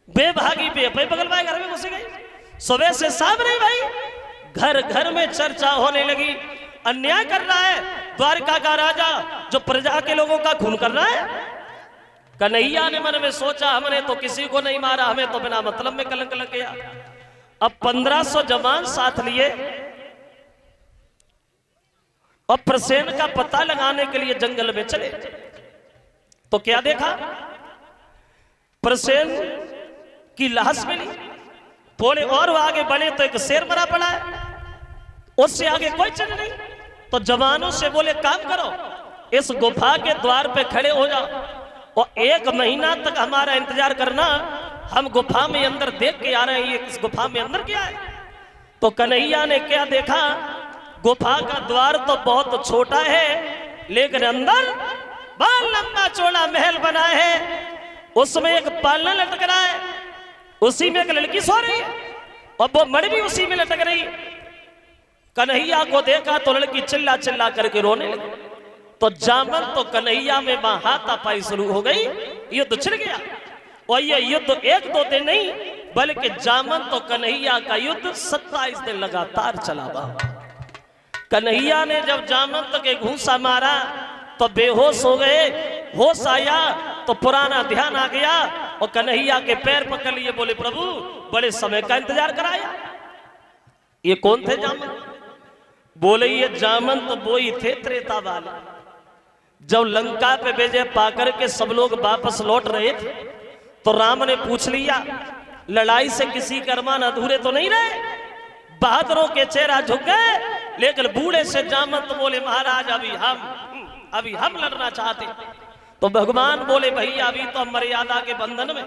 बेभागी बेपै बगल वाले घर में घुस गए। सुबह से शाम नहीं भाई, घर घर में चर्चा होने लगी, अन्याय कर रहा है द्वारका का राजा जो प्रजा के लोगों का खून कर रहा है। कन्हैया ने मन में सोचा हमने तो किसी को नहीं मारा, हमें तो बिना मतलब में कलंक लग गया। अब 1500 जवान साथ लिए और प्रसेन का पता लगाने के लिए जंगल में चले। तो क्या देखा, प्रसेन की लाश मिली। थोड़े और आगे बढ़े तो एक शेर मरा पड़ा है, उससे आगे कोई चीज नहीं। तो जवानों से बोले काम करो, इस गुफा के द्वार पे खड़े हो जाओ और 1 महीना तक हमारा इंतजार करना, हम गुफा में अंदर देख के आ रहे हैं, ये इस गुफा में अंदर क्या है। तो कन्हैया ने क्या देखा, गुफा का द्वार तो बहुत छोटा है, लेकिन अंदर बहुत लंबा चौड़ा महल बना है, उसमें एक पालना लटक रहा है, उसी में एक लड़की सो रही है और वो मड़ भी उसी में लटक रही। कन्हैया को देखा तो लड़की चिल्ला चिल्ला करके रोने लगी। तो जामन तो कन्हैया में हाथापाई शुरू हो गई, युद्ध छिड़ गया। और ये युद्ध 1-2 दिन नहीं, बल्कि जामन तो कन्हैया का युद्ध 27 दिन लगातार चला। कन्हैया ने जब जामन तक एक घूंसा मारा तो बेहोश हो गए, होश आया तो पुराना ध्यान आ गया और कन्हैया के पैर पकड़ लिए, बोले प्रभु बड़े समय का इंतजार कराया। ये कौन थे जामन? बोले ये जामन तो वो ही थे त्रेता वाले। जब लंका पे विजय पाकर के सब लोग वापस लौट रहे थे तो राम ने पूछ लिया, लड़ाई से किसी के अरमान अधूरे तो नहीं रहे? बहादुरों के चेहरा झुक गए, लेकिन बूढ़े से जामन तो बोले महाराज अभी हम लड़ना चाहते। तो भगवान बोले भैया अभी तो हम मर्यादा के बंधन में,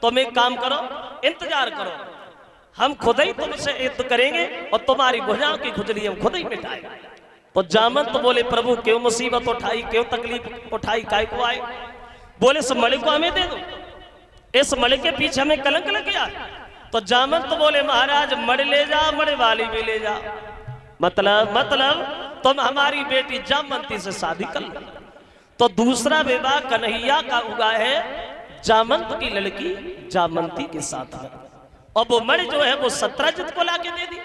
तुम एक काम करो, इंतजार करो, हम खुद ही तुमसे युद्ध करेंगे और तुम्हारी भुजाओं की खुजली हम खुद ही मिटाएंगे। तो जामन तो बोले प्रभु क्यों मुसीबत उठाई, क्यों तकलीफ उठाई, काय को आए? बोले इस मणि को हमें दे दो, इस मणि के पीछे हमें कलंक लग गया। तो जामन तो बोले महाराज मणि ले जाओ, मणि वाली भी ले जाओ, मतलब तुम हमारी बेटी जामंती से शादी कर लो। तो दूसरा विवाह कन्हैया का हुआ है जामंत की लड़की जामंती के साथ में। और वो मणि जो है वो सत्राजित को लाके दे दी।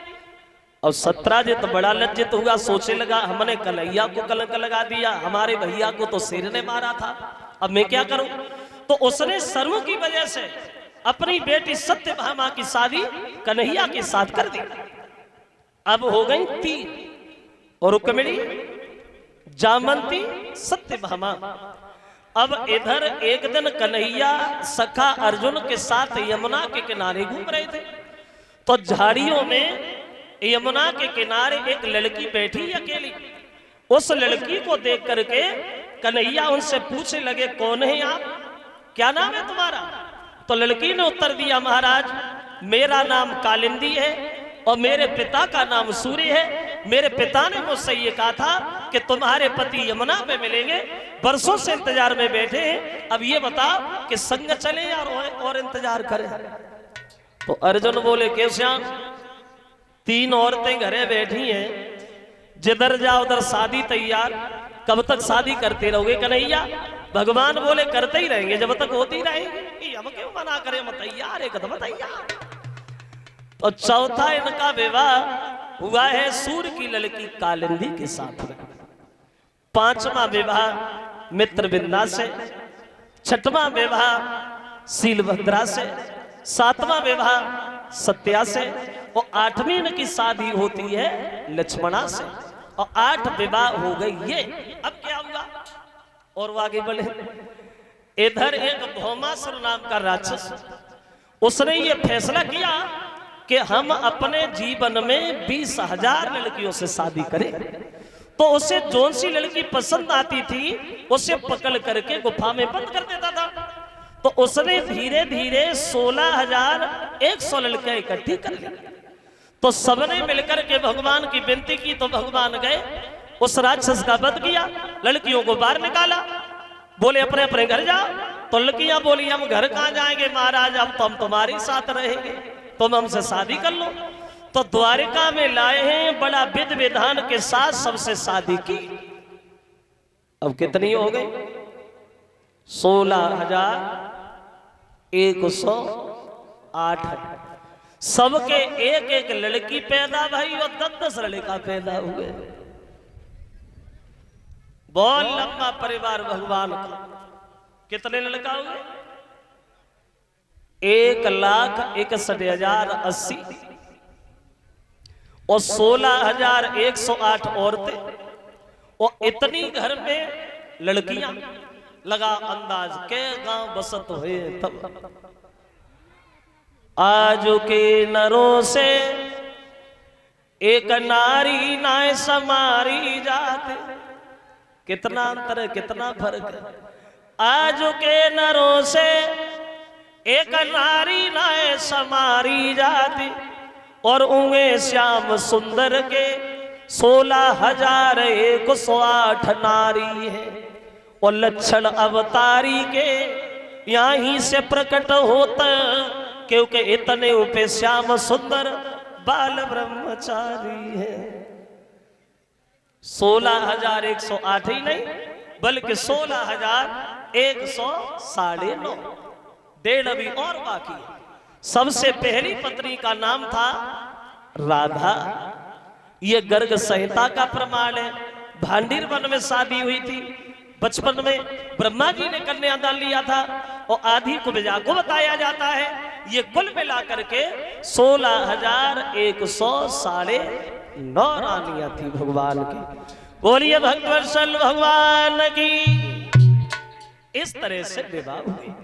और सत्राजित बड़ा लज्जित हुआ, सोचे लगा हमने कन्हैया को कलंक लगा दिया, हमारे भैया को तो शेर ने मारा था, अब मैं क्या करूं? तो उसने शर्म की वजह से अपनी बेटी सत्यभामा की शादी कन्हैया के साथ कर दी। अब हो गई 3 और रुक्मिणी जामंती सत्यभामा। अब इधर एक दिन कन्हैया सखा अर्जुन के साथ यमुना के किनारे घूम रहे थे, तो झाड़ियों में यमुना के किनारे एक लड़की बैठी अकेली। उस लड़की को देख करके कन्हैया उनसे पूछने लगे कौन है आप, क्या नाम है तुम्हारा? तो लड़की ने उत्तर दिया महाराज मेरा नाम कालिंदी है और मेरे पिता का नाम सूर्य है। मेरे पिता ने मुझसे ये कहा था कि तुम्हारे पति यमुना पे मिलेंगे, बरसों से इंतजार में बैठे हैं, अब ये बताओ कि संग चले या और इंतजार करें? तो अर्जुन बोले केश्याम 3 औरतें घरे बैठी हैं, जिधर जाओ उधर शादी तैयार, कब तक शादी करते रहोगे कन्हैया? भगवान बोले करते ही रहेंगे जब तक होती रहेंगे, अब क्यों मना करें, हम तैयार है, कदम तैयार। और चौथा इनका विवाह हुआ है सूर्य की लड़की कालिंदी के साथ में। 5वां विवाह मित्रविंदा से, 6वां विवाह शीलभद्रा से, 7वां विवाह सत्या से और 8वीं इनकी शादी होती है लक्ष्मणा से और 8 विवाह हो गई ये। अब क्या हुआ और वो आगे बढ़े। इधर एक भौमासुर नाम का राक्षस, उसने ये फैसला किया कि हम अपने जीवन में 20,000 लड़कियों से शादी करें। तो उसे जोन सी लड़की पसंद आती थी उसे पकड़ करके गुफा में बंद कर देता था तो उसने धीरे धीरे 16,100 लड़के इकट्ठी कर ली। तो सबने मिलकर के भगवान की विनती की तो भगवान गए, उस राक्षस का वध किया, लड़कियों को बाहर निकाला, बोले अपने अपने घर जाओ। तो लड़कियां बोली हम घर कहां जाएंगे महाराज, अब तो हम तुम्हारे साथ रहेंगे, तुम हमसे शादी कर लो। तो द्वारिका में लाए हैं, बड़ा विधि विधान के साथ सबसे शादी की। अब कितनी हो गई? 16,108। सबके एक एक लड़की पैदा भाई और 10-10 लड़का पैदा हुए। बहुत लंबा परिवार भगवान का। कितने लड़का हुए? 1,61,080 और 16,108 औरतें और इतनी घर में लड़कियां। लगा अंदाज के गांव बसत हुए तब। आज के नरों से एक नारी नाय समारी जाते। कितना अंतर है, कितना फर्क है। आज के नरों से एक नारी नाय समारी जाती और उमे श्याम सुंदर के 16,108 नारी है। और लक्षण अवतारी के यहीं से प्रकट होता, क्योंकि इतने उपे श्याम सुंदर बाल ब्रह्मचारी है। 16,108 ही नहीं बल्कि 16,109.5 डेढ़ अभी और बाकी है। सबसे पहली पत्नी का नाम था राधा। ये गर्ग संहिता का प्रमाण है। भांडीर वन में शादी हुई थी। बचपन में ब्रह्मा जी ने कन्यादान लिया था और आधी कुब्जा को बताया जाता है। ये कुल मिलाकर के 16,109 रानियां थी भगवान की। बोलिए भक्तवत्सल भगवान की। इस तरह से विवाह हुई।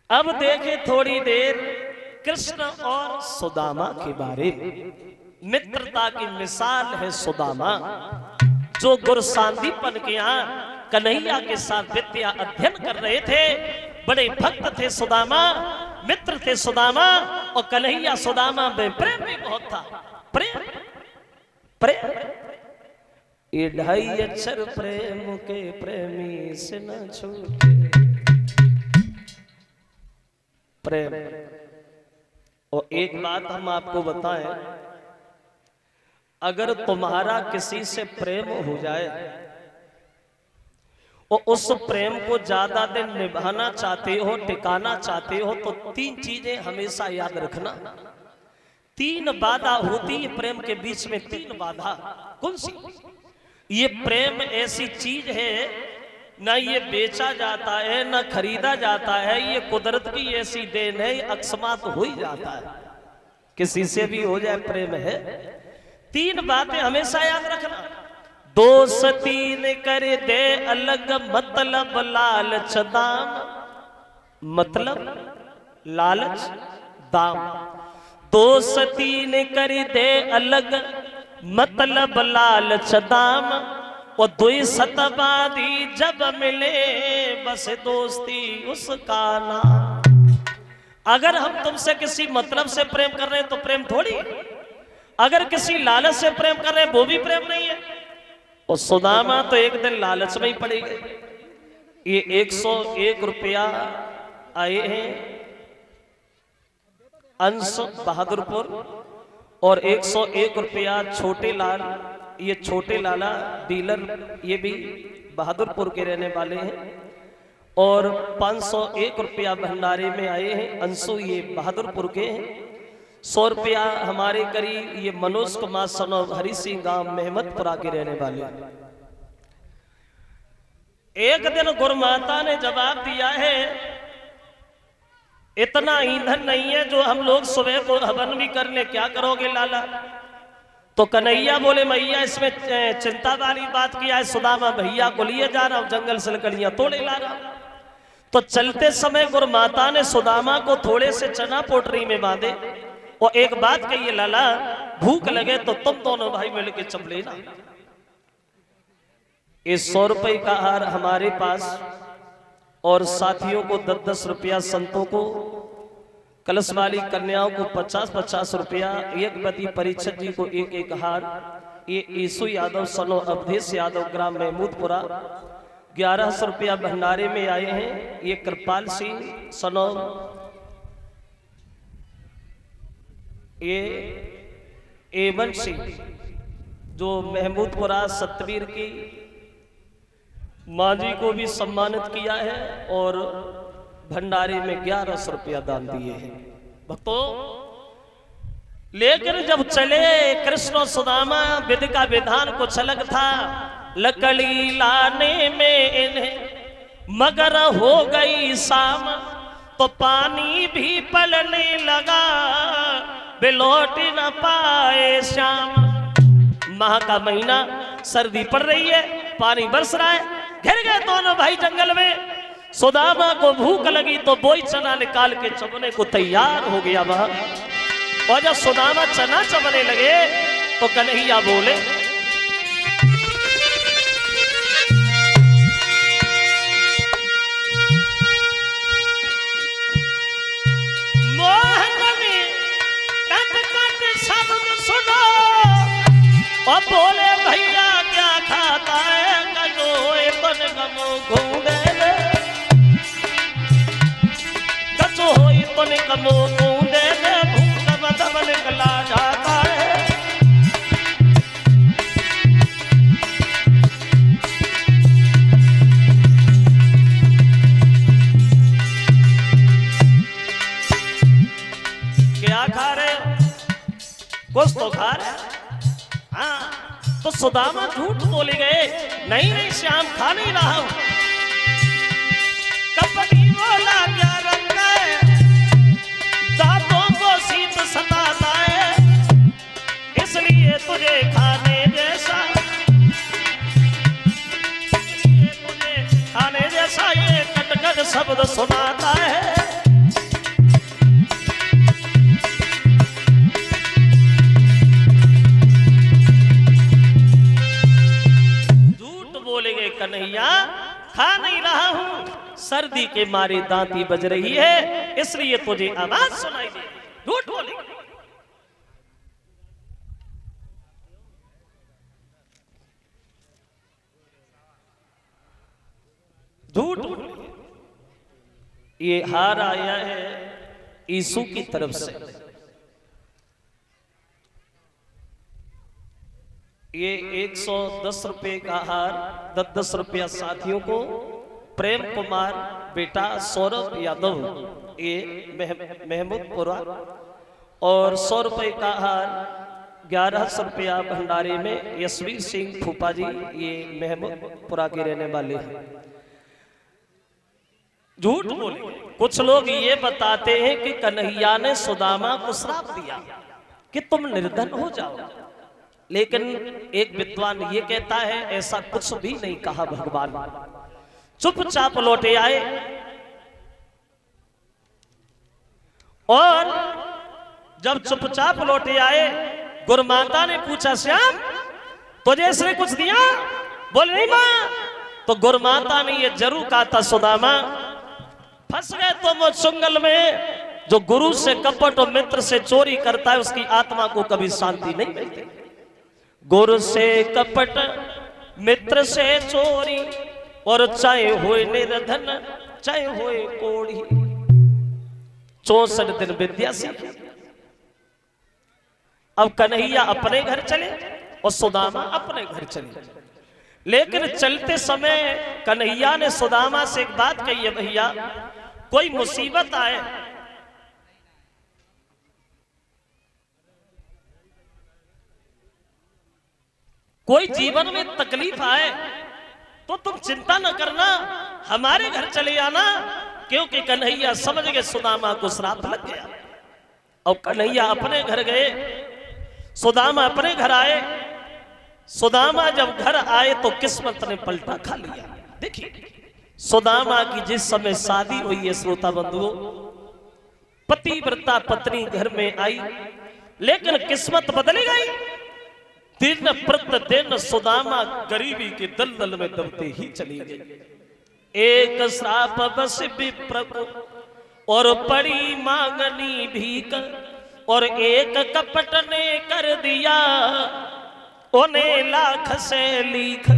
अब देखें थोड़ी देर कृष्ण और सुदामा के बारे में। मित्रता की मिसाल है सुदामा, जो गुरसांदीपन के यहाँ कन्हैया के साथ विद्या अध्ययन कर रहे थे। बड़े भक्त थे सुदामा, मित्र थे सुदामा और कन्हैया सुदामा में प्रेम भी बहुत था। प्रेम प्रेम ये 2.5 अक्षर प्रेम के प्रेमी से न छूटे। प्रेम। और एक बात हम आपको बताएं, अगर तुम्हारा किसी से प्रेम हो जाए और उस प्रेम को ज्यादा दिन निभाना चाहते हो, टिकाना चाहते हो, तो 3 चीजें हमेशा याद रखना। 3 बाधा होती है प्रेम के बीच में। 3 बाधा कौन सी? ये प्रेम ऐसी चीज है, ना ये बेचा जाता है ना खरीदा जाता है। ये कुदरत की ऐसी देन है, अकस्मात हो ही जाता है। किसी से भी हो जाए प्रेम है। 3 बातें हमेशा याद रखना। 2-3 कर दे अलग, मतलब लालच दाम। मतलब लालच दाम। 2-3 कर दे अलग, मतलब लालच दाम। और 2 सतबादी जब मिले बस दोस्ती उसका नाम। अगर हम तुमसे किसी मतलब से प्रेम कर रहे हैं तो प्रेम थोड़ी। अगर किसी लालच से प्रेम कर रहे हैं वो भी प्रेम नहीं है। और सुदामा तो एक दिन लालच में ही पड़ी गई। ये 101 रुपया आए हैं अंश बहादुरपुर और 101 रुपया छोटे लाल। ये छोटे लाला डीलर, ये भी बहादुरपुर के रहने वाले हैं। और 501 रुपया भंडारे में आए हैं अंशु, ये बहादुरपुर के हैं। 100 रुपया हमारे करीब ये मनोज कुमार सनोव हरि सिंह गांव मेहमदपुरा के रहने वाले। एक दिन गुरुमाता ने जवाब दिया है, इतना ईंधन नहीं है जो हम लोग सुबह को हवन भी कर ले, क्या करोगे लाला? तो कन्हैया बोले मैया इसमें चिंता वाली बात किया है। सुदामा भैया को लिए जा रहा हूं, जंगल से लकड़ियां तोड़े ला रहा हूं। तो चलते समय गुरुमाता ने सुदामा को थोड़े से चना पोटरी में बांधे और एक बात कही, लाला भूख लगे तो तुम दोनों भाई मिलकर चल लेना। इस 100 रुपए का हार हमारे पास और साथियों को 10-10 रुपया, संतों को, कलश वाली कन्याओं को 50-50 रुपया, एक पति परीक्षक जी को 1-1 हार। ये ईसु यादव सनो अवधेश यादव ग्राम महमूदपुरा 1100 रुपया भंडारे में आए हैं। ये कृपाल सिंह सनो, ये एवन सिंह जो महमूदपुरा सतवीर की माँ जी को भी सम्मानित किया है और भंडारे में 1100 रुपया दान दिए हैं भक्तों। लेकिन जब चले कृष्ण और सुदामा, विधि का विधान कुछ अलग था। लकड़ी लाने में इन्हें मगर हो गई शाम, तो पानी भी पलने लगा, वे लौट न पाए श्याम। माह का महीना, सर्दी पड़ रही है, पानी बरस रहा है। घिर गए दोनों भाई जंगल में। सुदामा को भूख लगी तो बोई चना निकाल के चबने को तैयार हो गया वह। और जब सुदामा चना चबने लगे तो कन्हैया बोले, मोहनी कट कट शब्द सुनो। और बोले भैया क्या खाता है, कजोए तन गमो घूंदे ले, कजोए तन गमो घूंदे ले, भूख बदम निकला जाता है। क्या खा रहे हो? कुछ तो खा रहे। हाँ, तो सुदामा झूठ बोले गए, नहीं नहीं श्याम खा नहीं रहा हूं। कपटी बोला क्या रंग है, दांतों को शीत सताता है, इसलिए तुझे खाने जैसा, इसलिए तुझे खाने जैसा ये कटकट शब्द सुनाता है। कन्हैया खा नहीं रहा हूं, सर्दी के मारे दांती बज रही है, इसलिए तुझे आवाज सुनाई दे। झूठ बोले, झूठ बोले। ये हार आया है यीशु की तरफ से। ये 110 रुपए का हार 10-10 रुपया साथियों को। प्रेम कुमार बेटा सौरभ यादव, ये महमूदपुरा, और 100 रुपए का हार 1100 रुपया भंडारे में। यशवीर सिंह फूफा जी, ये महमूदपुरा के रहने वाले हैं। झूठ बोले। कुछ लोग ये बताते हैं कि कन्हैया ने सुदामा को श्राप दिया कि तुम निर्धन हो जाओ, लेकिन एक विद्वान ये कहता है ऐसा कुछ भी नहीं कहा भगवान। चुपचाप लौटे आए और जब चुपचाप लौटे आए, गुरुमाता ने पूछा श्याम तुझे इसने कुछ दिया? बोले नहीं मां। तो गुरुमाता ने ये जरूर कहा था, सुदामा फंस गए तुम वो चुंगल में। जो गुरु से कपट और मित्र से चोरी करता है उसकी आत्मा को कभी शांति नहीं मिलती। गुरु से कपट, मित्र से चोरी, और चाहे होए निर्धन चाहे होए कोढ़ी, 64 दिन विद्या सीखी। अब कन्हैया अपने घर चले और सुदामा अपने घर चले। लेकिन चलते समय कन्हैया ने सुदामा से एक बात कही है, भैया कोई मुसीबत आए, कोई जीवन में तकलीफ आए तो तुम चिंता न करना, हमारे घर चले आना। क्योंकि कन्हैया समझ गए सुदामा को श्राप लग गया। और कन्हैया अपने घर गए, सुदामा अपने घर आए। सुदामा जब घर आए तो किस्मत ने पलटा खा लिया। देखिए सुदामा की जिस समय शादी हुई है श्रोता बंधुओं, पतिव्रता पत्नी घर में आई, लेकिन किस्मत बदली गई। दिन प्रतिदिन सुदामा गरीबी के दलदल में दबते ही चली गई। एक श्राप बस विप्र को और पड़ी मांगनी भीख, और एक कपट ने कर दिया उन्हें लाख से लीख।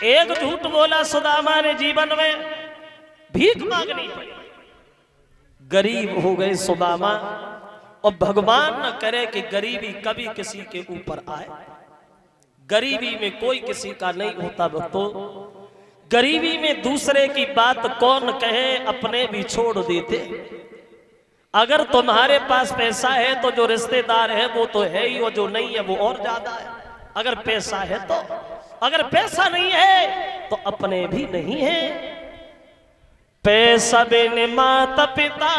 एक झूठ बोला सुदामा ने जीवन में, भीख मांगनी पड़ी, गरीब हो गए सुदामा। और भगवान न करे कि गरीबी कभी किसी के ऊपर आए। गरीबी में कोई किसी का नहीं होता भक्तों। गरीबी में दूसरे की बात कौन कहे, अपने भी छोड़ देते। अगर तुम्हारे पास पैसा है तो जो रिश्तेदार है वो तो है ही, और जो नहीं है वो और ज्यादा है। अगर पैसा है तो, अगर पैसा नहीं है तो अपने भी नहीं है। पैसा बिन माता पिता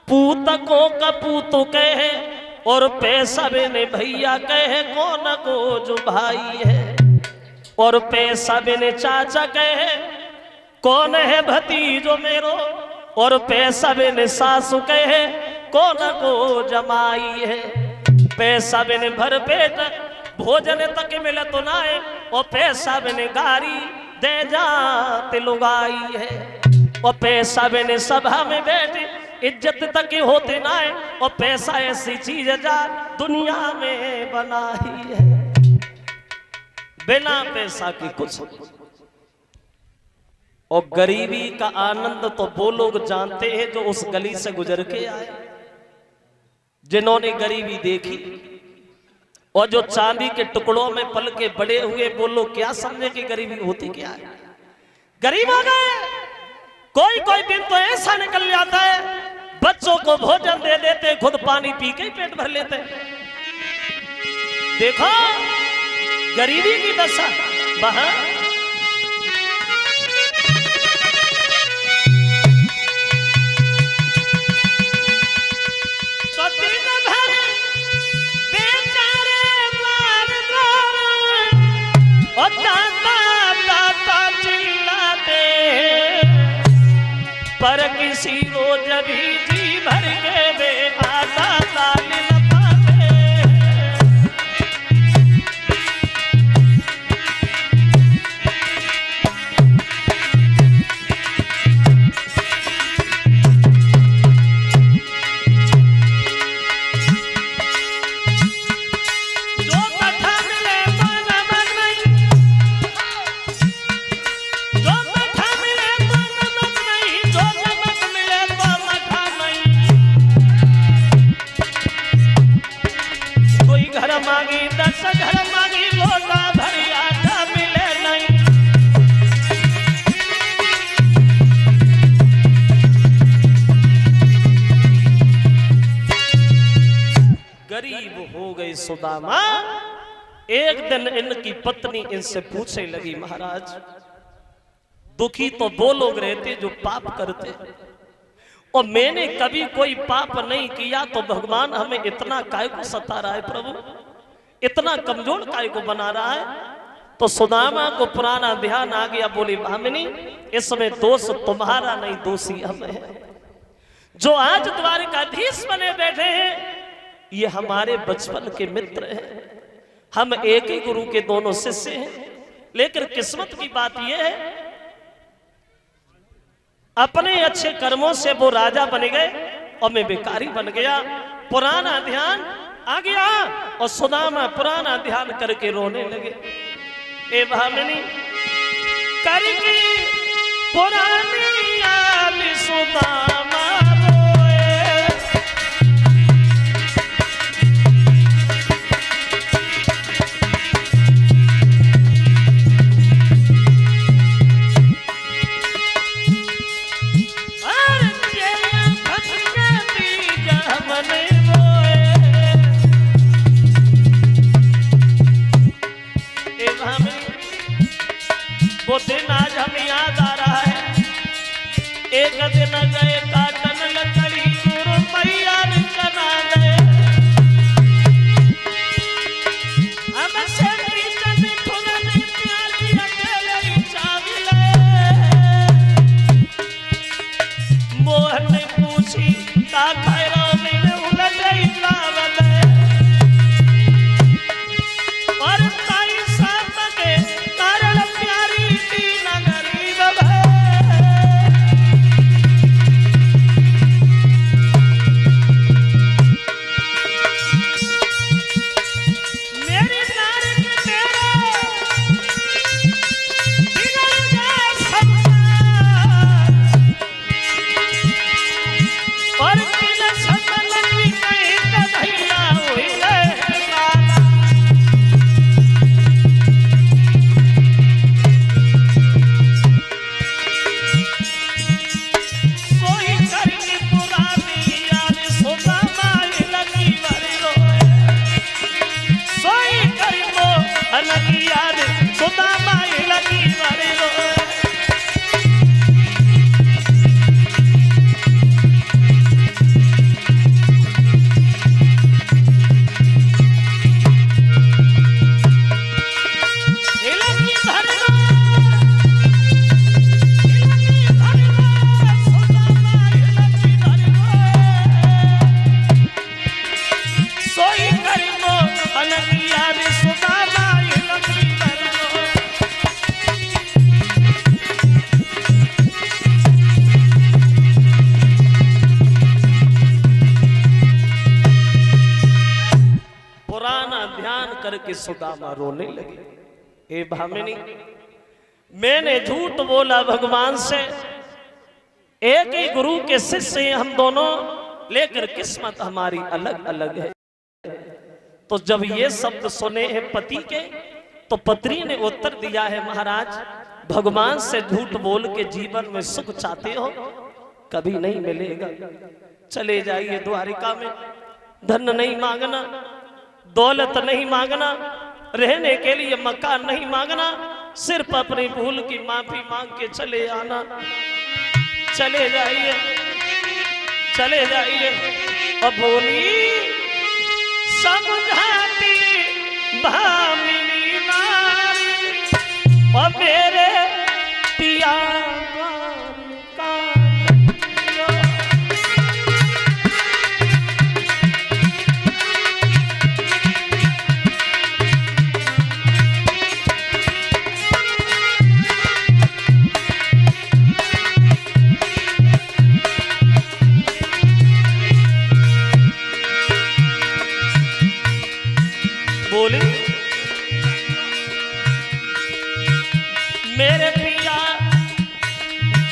पूत को कपूत कहे, और पैसा बिन भैया कहे कौन को जो भाई है। और पैसा बिन चाचा कहे कौन है भतीजो मेरो, और पैसा बिन सासु कहे कौन को जमाई है। पैसा बिन भर पेट भोजन तक मिले तो ना है, और पैसा बिन गारी दे जात लुगाई है। और पैसा बिन सभा में बैठे इज्जत तक होते ना है, और पैसा ऐसी चीज जा दुनिया में बना ही है। बिना पैसा की कुछ। और गरीबी का आनंद तो वो लोग जानते हैं जो उस गली से गुजर के आए, जिन्होंने गरीबी देखी। और जो चांदी के टुकड़ों में पल के बड़े हुए, वो लोग क्या समझे कि गरीबी होती क्या है। गरीब आ गए, कोई कोई दिन तो ऐसा निकल जाता है, बच्चों को भोजन दे देते, खुद पानी पी के पेट भर लेते। देखो गरीबी की दशा। वहां तो दिन भर बेचारे मार और दाता दाता चिल्लाते, पर किसी रोज भी जी भर के बेटा ताली लपाते। जो कथा मिले तो नमक नहीं, जो कथा मिले तो नमक नहीं, जो नमक मिले तो मठा नहीं। कोई घर मांगी 10 घर मांगी, लोटा भरी आटा मिले नहीं। गरीब हो गए सुदामा। एक दिन इनकी पत्नी इनसे पूछने लगी, महाराज दुखी तो वो लोग रहते जो पाप करते, और मैंने कभी कोई पाप नहीं किया, तो भगवान हमें इतना काय को सता रहा है प्रभु, इतना कमजोर काय को बना रहा है। तो सुदामा को पुराना ध्यान आ गया, बोली भामिनी इसमें दोष तुम्हारा नहीं, दोषी हम है। जो आज द्वारकाधीश बने बैठे हैं ये हमारे बचपन के मित्र हैं, हम एक ही गुरु के दोनों शिष्य हैं। लेकिन किस्मत की बात यह है, अपने अच्छे कर्मों से वो राजा बन गए और मैं बेकारी बन गया। पुराना ध्यान आ गया और सुदामा पुराना ध्यान करके रोने लगे। ए भामिनी करके पुरानी याद सुदामा वो दिन आज हमें याद आ रहा है। एक दिन गए काटन लकड़ी गुरु मैया कना गए, हमसे नीचन ठुरन प्याली अकेले चावले। मोहन ने पूछी का खैरा मैंने उलटे चावले, और ताई साहब के कारण प्यारी दी नगरी करके सुदामा रोने लगे। ए भामिनी, मैंने झूठ बोला भगवान से, एक ही गुरु के शिष्य हैं हम दोनों, लेकर किस्मत हमारी अलग अलग है। तो जब ये शब्द सुने हैं पति के, तो पत्नी ने उत्तर दिया है, महाराज भगवान से झूठ बोल के जीवन में सुख चाहते हो, कभी नहीं मिलेगा। चले जाइए द्वारिका में, धन नहीं मांगना, दौलत नहीं मांगना, रहने के लिए मकान नहीं मांगना, सिर्फ अपनी भूल की माफी मांग के चले आना। चले जाइए, चले जाइए। अब बोली समझाती भामिनी नारी, और मेरे पिया का बोली मेरे पिया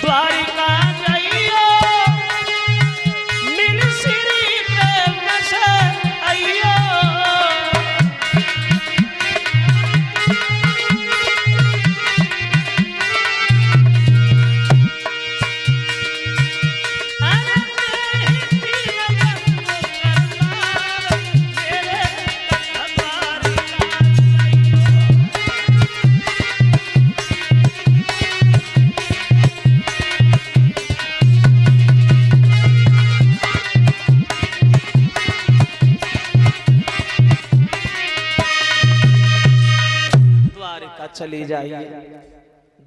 द्वारिका जाइयो, मिल श्री प्रेम से आइयो। चली जाइए।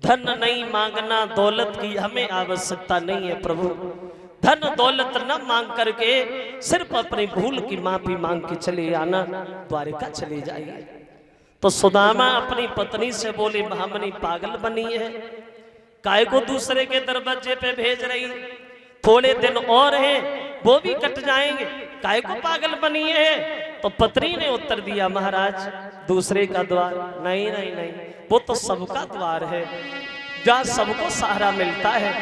धन नहीं मांगना, दौलत की हमें आवश्यकता नहीं है प्रभु। धन दौलत न मांग करके सिर्फ अपनी भूल की माफी मांग के चले आना, द्वारिका चले जाइए। तो सुदामा अपनी पत्नी से बोले, भामिनी पागल बनी है, काय को दूसरे के दरवाजे पे भेज रही, थोड़े दिन और हैं वो भी कट जाएंगे, काय को पागल बनी है। तो पत्नी ने उत्तर दिया, महाराज दूसरे का द्वार नहीं नहीं नहीं, वो तो सबका द्वार है, जहाँ सबको सहारा मिलता है।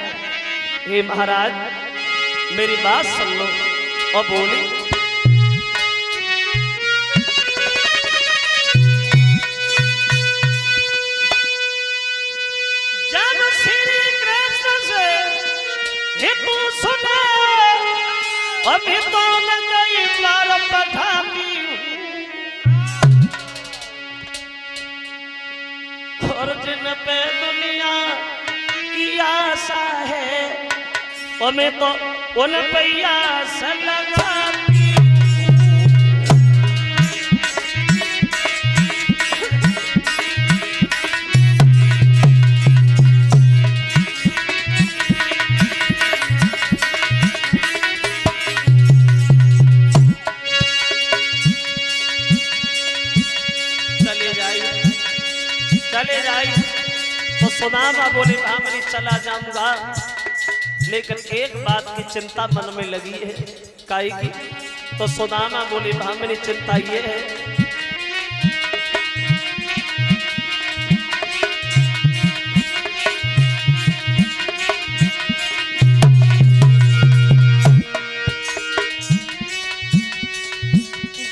हे महाराज मेरी बात सुन लो। और बोली जब श्री कृष्ण से हितू सुने, अभी तो न कई बार पठाती, और जिन पे दुनिया की आशा है, और मैं तो उन पे आस लगाती। चले जाइए। तो सुदामा बोले, भामिनी चला जाऊंगा, लेकिन एक बात की चिंता मन में लगी है, काहे की? तो सुदामा बोले, भामिनी चिंता ये है,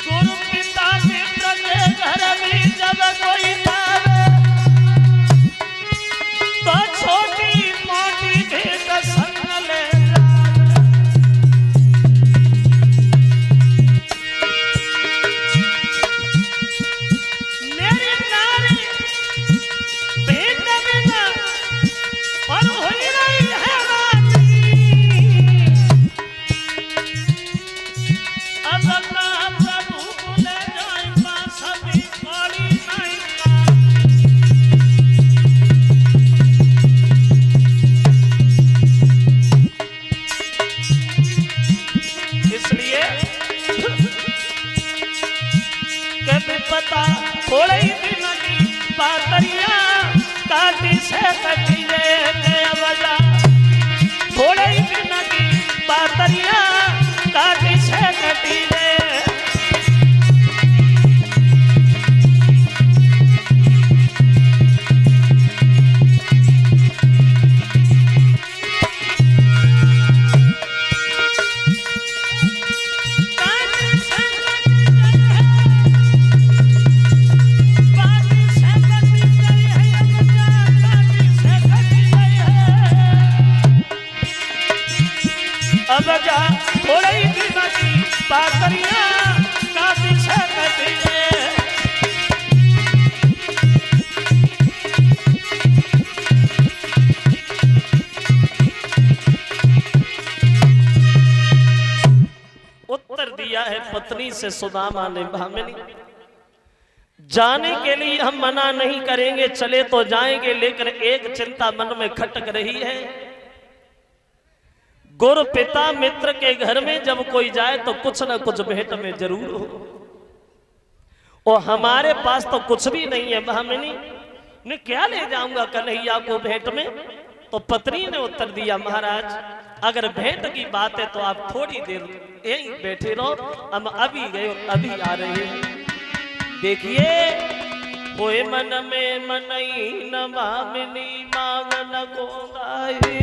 गुरु पिता मित्र के घर भी जब कोई तो छोटी मोटी भेंट संग ले मेरी नारी भेंट बिना और हो रही है रानी। अब प्रभु भूले जाए सभी कौड़ी नहीं पता थोड़े ही दिन की पातरिया काटी से कटी वजह, थोड़े ही दिन की पातरिया काटी से कटी दिया है पत्नी से सुदामा ने भामिनी। जाने के लिए हम मना नहीं करेंगे, चले तो जाएंगे, लेकिन एक चिंता मन में खटक रही है। गुरु पिता मित्र के घर में जब कोई जाए तो कुछ ना कुछ भेंट में जरूर हो, और हमारे पास तो कुछ भी नहीं है भामिनी, मैं क्या ले जाऊंगा कन्हैया को भेंट में। तो पत्नी ने उत्तर दिया, महाराज अगर भेंट की बात है तो आप थोड़ी देर यहीं बैठे रहो, हम अभी गए अभी आ रहे हैं। देखिए, होए मन में मनई न भामिनी मांग न को गाए।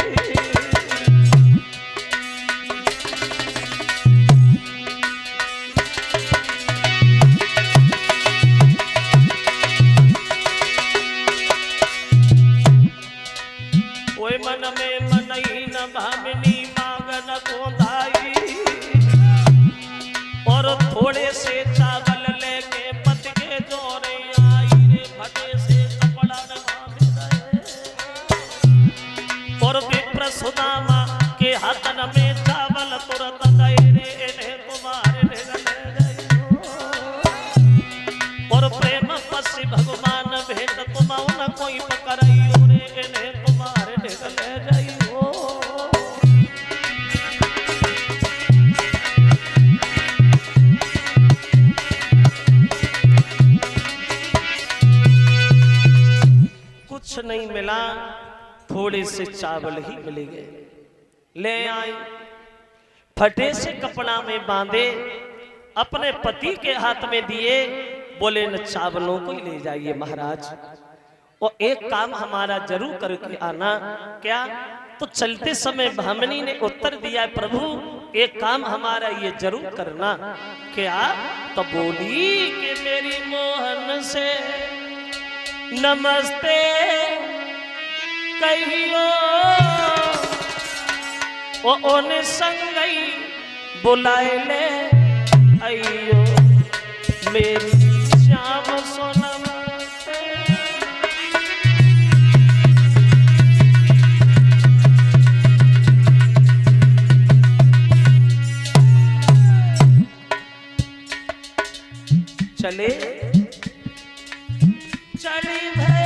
मन में मनई न भामिनी मांग न गोंधाई, और थोड़े से चावल लेके पत के जोरे आई रे, फटे से कपड़ा न बांध रहे, और विप्र सुदामा के हाथन में चावल तुरंत गए रे, इन्हें तुम्हारे ले जाइयो, और प्रेम पसी भगवान भेंट तुम न कोई पकड़ाइयो रे, इन्हें ले जाइयो। कुछ नहीं मिला, थोड़े से चावल ही मिल गए, ले आए, फटे से कपड़ा में बांधे, अपने पति के हाथ में दिए, बोले न चावलों को ले जाइए महाराज, और एक काम हमारा जरूर करके आना। क्या? तो चलते समय भामिनी ने उत्तर दिया, प्रभु एक काम हमारा ये जरूर करना। क्या? तो बोली कि मेरी मोहन से नमस्ते कहियो, ओ ओने संगई बुलाए ले आइयो, मेरी श्याम सोना चले चली भे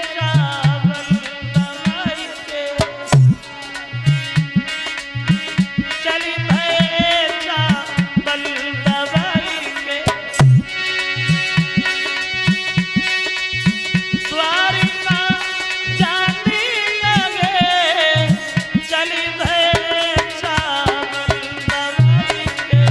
चावल दवाई के, चली भे चावल दवाई के, द्वारिका जाने लगे, चली भे चावल दवाई के।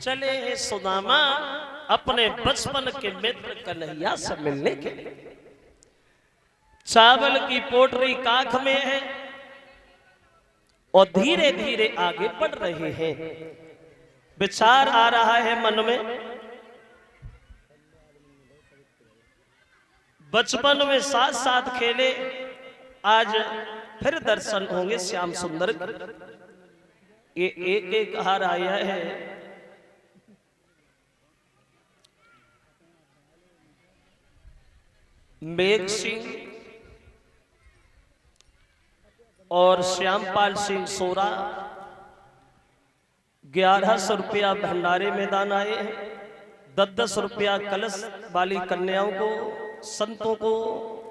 चले सुदामा अपने बचपन के मित्र कन्हैया से मिलने के लिए। चावल की पोटरी काख में है और धीरे धीरे आगे बढ़ रहे हैं। विचार आ रहा है मन में, बचपन में साथ साथ खेले, आज फिर दर्शन होंगे श्याम सुंदर। ये एक एक हार आया है, मेघ सिंह और श्यामपाल सिंह सोरा 1100 रुपया भंडारे में दान आए हैं। 10-10 रुपया कलश वाली कन्याओं को, संतों को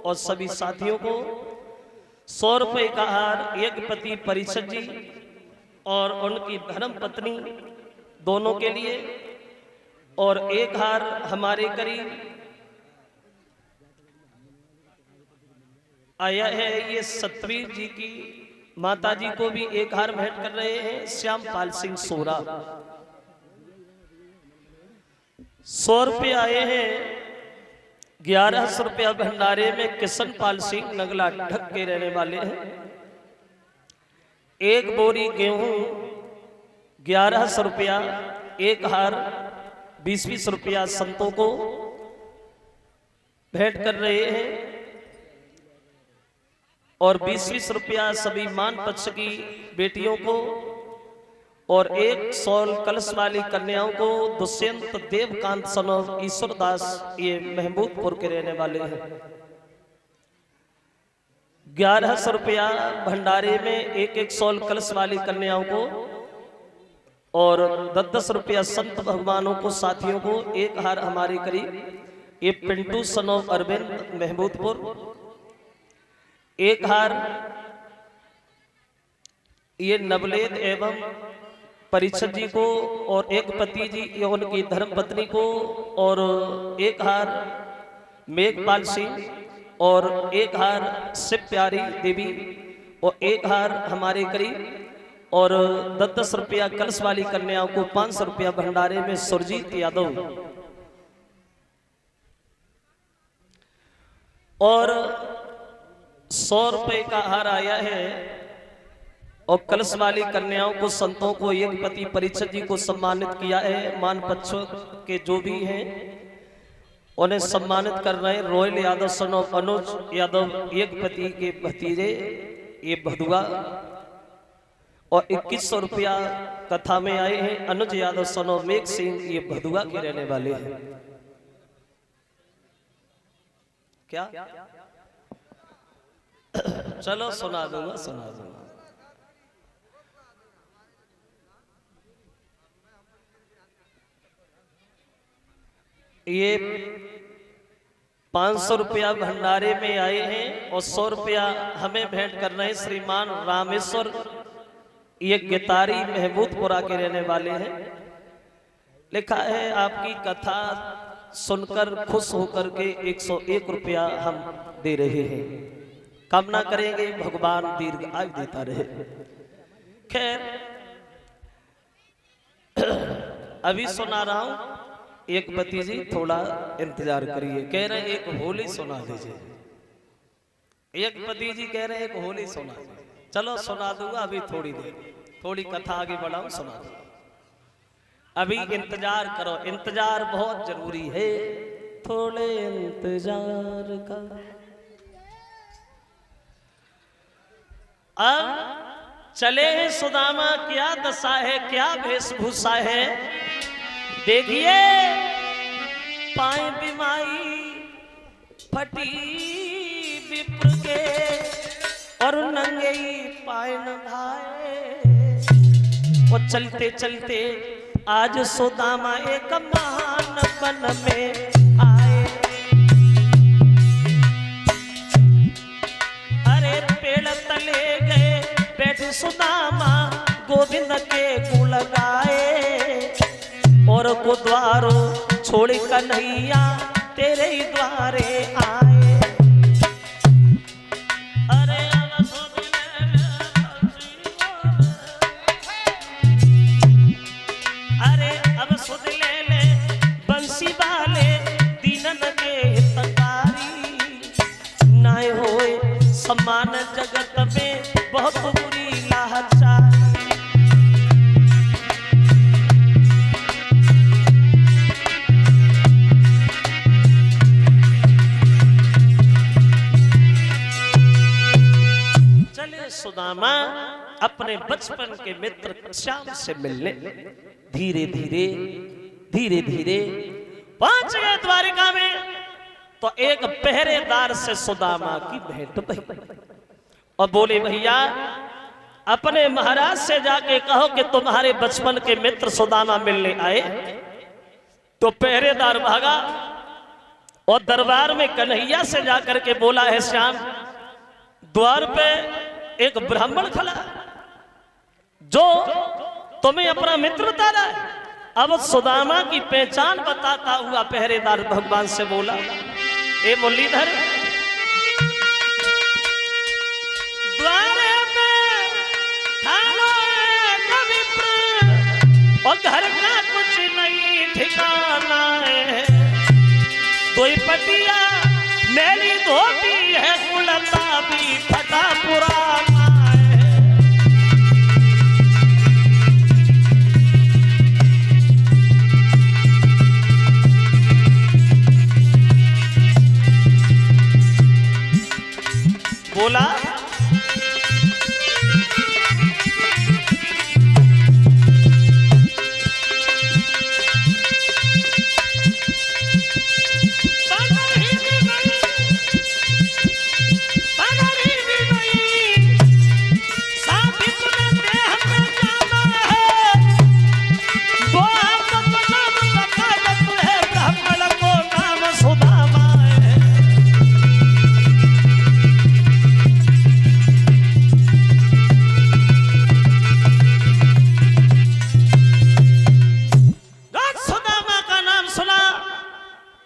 और सभी साथियों को। 100 रुपये का हार एक पति परिषद जी और उनकी धर्म पत्नी दोनों के लिए, और एक हार हमारे करीब आया है, ये सतवीर जी की माता जी को भी एक हार भेंट कर रहे हैं श्यामपाल सिंह सोरा। 100 रुपये आए हैं। 1100 रुपया भंडारे में किशनपाल सिंह नगला ढक के रहने वाले हैं। एक बोरी गेहूं 1100 रुपया, एक हार 20-20 रुपया संतों को भेंट कर रहे हैं, और 20-20 रुपया सभी मान पक्ष की बेटियों को, और एक 100 कलश वाली कन्याओं को दुष्यंत देवकांत सनोव ईश्वरदास, ये महमूदपुर के रहने वाले हैं। 1100 रुपया भंडारे में एक 100 कलश वाली कन्याओं को और 10 रुपया संत भगवानों को, साथियों को एक हार हमारे करीब ये पिंटू सनोव अरविंद महमूदपुर, एक हार ये नवलेद एवं परिषद जी को और एक पति जी उनकी धर्म पत्नी को, और एक हार मेघपाल सिंह और एक हार शिव प्यारी देवी और एक हार हमारे करीब और 10 रुपया कलश वाली कन्याओं को 500 रुपया भंडारे में सुरजीत यादव और 100 रुपये का हार आया है। और कलश वाली कन्याओं को, संतों को, एक पति परिषद जी को सम्मानित किया है। मान पक्षों के जो भी हैं उन्हें सम्मानित कर रहे हैं। रॉयल यादव सन ऑफ अनुज यादव, एक पति के भतीजे, ये भदुआ, और 2100 रुपया कथा में आए हैं। अनुज यादव सन ऑफ मेघ सिंह, ये भदुआ के रहने वाले हैं। क्या चलो सुना दूंगा, सुना दूंगा। ये 500 रुपया भंडारे में आए हैं और 100 रुपया हमें भेंट कर रहे हैं श्रीमान रामेश्वर, ये गितारी महमूदपुरा के रहने वाले हैं। लिखा है आपकी कथा सुनकर खुश होकर के 101 रुपया हम दे रहे हैं। कामना करेंगे भगवान दीर्घ आयु देता रहे। खैर अभी सुना रहा हूं, एक पति जी थोड़ा इंतजार करिए। कह रहे एक होली सुना दीजिए, एक पति जी कह रहे एक होली सुना दीजिए। चलो सुना दूंगा, अभी थोड़ी देर, थोड़ी कथा आगे बढ़ाऊं, सुना दूंगा। अभी इंतजार करो, इंतजार बहुत जरूरी है, थोड़े इंतजार का। अब चले हैं सुदामा, क्या दशा है, क्या वेशभूषा है। देखिए पाए बिमाई फटी विप्र के और नंगे पाए न भाए। और चलते चलते आज सुदामा एक महान वन में आए। अरे पेड़ तले गए बैठे सुदामा, गोविंद के गुण गाए। और को द्वारो छोड़ कन्हैया तेरे ही द्वारे आए। अरे अब सुध ले ले बंसी वाले दीनन के हितकारी। नाय होए सम्मान जगत में बहुत बुरी लाचारी। सुदामा अपने बचपन के मित्र श्याम से मिलने धीरे धीरे धीरे धीरे पहुंच गए द्वारिका में। तो एक पहरेदार से सुदामा की भेंट भई और बोले भैया अपने महाराज से जाके कहो कि तुम्हारे बचपन के मित्र सुदामा मिलने आए। तो पहरेदार भागा और दरबार में कन्हैया से जाकर के बोला है श्याम, द्वार पे एक ब्राह्मण खड़ा जो तुम्हें अपना मित्र बता रहा है। अब सुदामा की पहचान बताता हुआ पहरेदार भगवान से बोला, ए मुरलीधर, द्वारे में खालो एक विप्र और घर का कुछ नहीं ठिकाना है। कोई पटिया मेरी धोती है, कुलता भी फटा पुराना है। बोला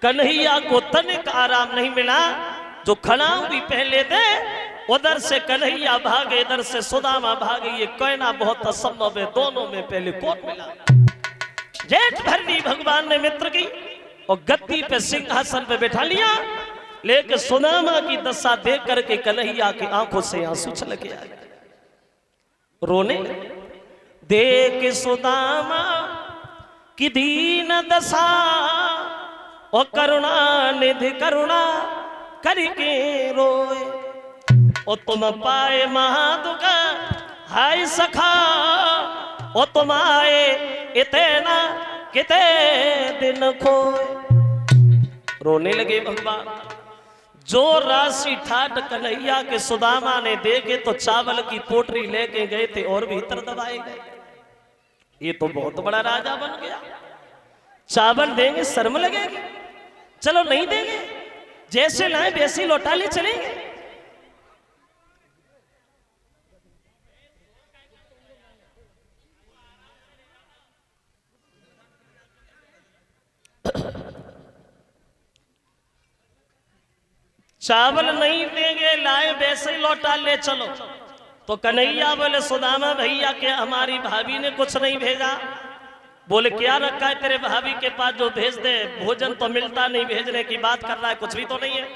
कन्हैया को तनिक आराम नहीं मिला। जो खड़ाऊ भी पहले थे, उधर से कन्हैया भागे, इधर से सुदामा भागे। ये कहना बहुत असंभव है, दोनों में पहले कौन मिला। जेठ भरनी भगवान ने मित्र की और गद्दी पे सिंहासन पे बैठा लिया, लेकिन सुदामा की दशा देख करके कन्हैया की आंखों से आंसू छलके आए, रोने। देख सुदामा की दीन दशा और करुणा निधि करुणा करके रोए। और तुम पाए महादुख हाय सखा, और तुम आए इतना किते दिन खोए। रोने लगे भगवान। जो राशि ठाट कन्हैया के सुदामा ने देखे तो चावल की पोटरी लेके गए थे और भीतर दबाए गए। ये तो बहुत बड़ा राजा बन गया। चावल देंगे शर्म लगेगी, चलो नहीं देंगे, जैसे लाए वैसे लौटा ले चलेंगे। चावल नहीं देंगे, लाए वैसे ही लौटा ले चलो। तो कन्हैया बोले सुदामा भैया क्या हमारी भाभी ने कुछ नहीं भेजा? बोले क्या रखा है तेरे भाभी के पास जो भेज दे? भोजन तो मिलता नहीं, भेजने की बात कर रहा है, कुछ भी तो नहीं है।